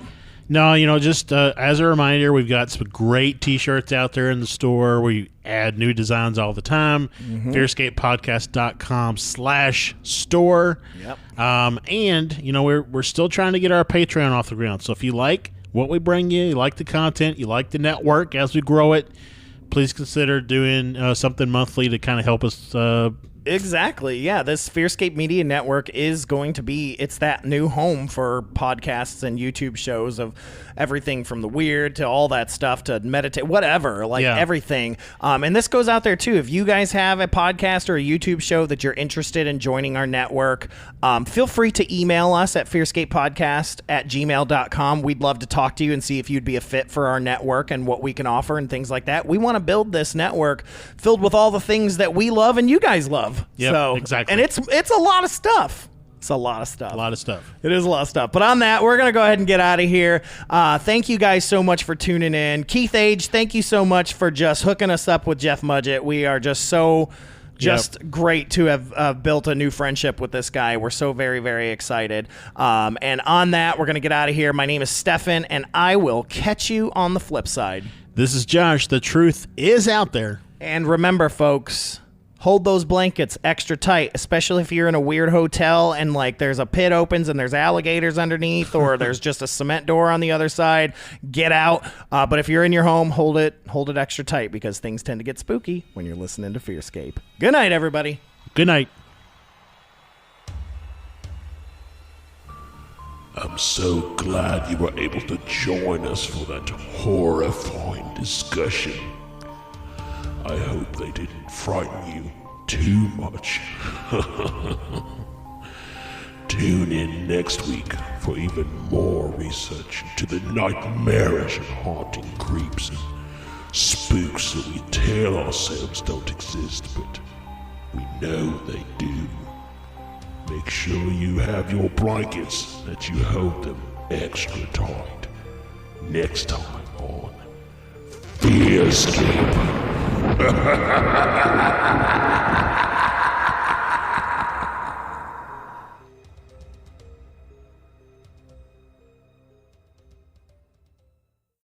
No, just as a reminder, we've got some great T-shirts out there in the store. We add new designs all the time. FearScapePodcast.com/store. Yep. And, we're still trying to get our Patreon off the ground. So if you like what we bring you like the content, you like the network as we grow it, please consider doing something monthly to kind of help us. Exactly. Yeah, this FearScape Media Network is going to be, it's that new home for podcasts and YouTube shows of everything from the weird to all that stuff to meditate, whatever, everything. And this goes out there too. If you guys have a podcast or a YouTube show that you're interested in joining our network, feel free to email us at fearscapepodcast@gmail.com. We'd love to talk to you and see if you'd be a fit for our network and what we can offer and things like that. We want to build this network filled with all the things that we love and you guys love. Yeah, exactly. And it's a lot of stuff. It's a lot of stuff. A lot of stuff. It is a lot of stuff. But on that, we're going to go ahead and get out of here. Thank you guys so much for tuning in. Keith Age, thank you so much for just hooking us up with Jeff Mudgett. We are just great to have built a new friendship with this guy. We're so very, very excited. And on that, we're going to get out of here. My name is Stefan, and I will catch you on the flip side. This is Josh. The truth is out there. And remember, folks, hold those blankets extra tight, especially if you're in a weird hotel and there's a pit opens and there's alligators underneath or there's just a cement door on the other side. Get out. But if you're in your home, hold it extra tight because things tend to get spooky when you're listening to FearScape. Good night, everybody. Good night. I'm so glad you were able to join us for that horrifying discussion. I hope they didn't frighten you too much. Tune in next week for even more research into the nightmarish and haunting creeps and spooks that we tell ourselves don't exist, but we know they do. Make sure you have your blankets, that you hold them extra tight. Next time on FearScape.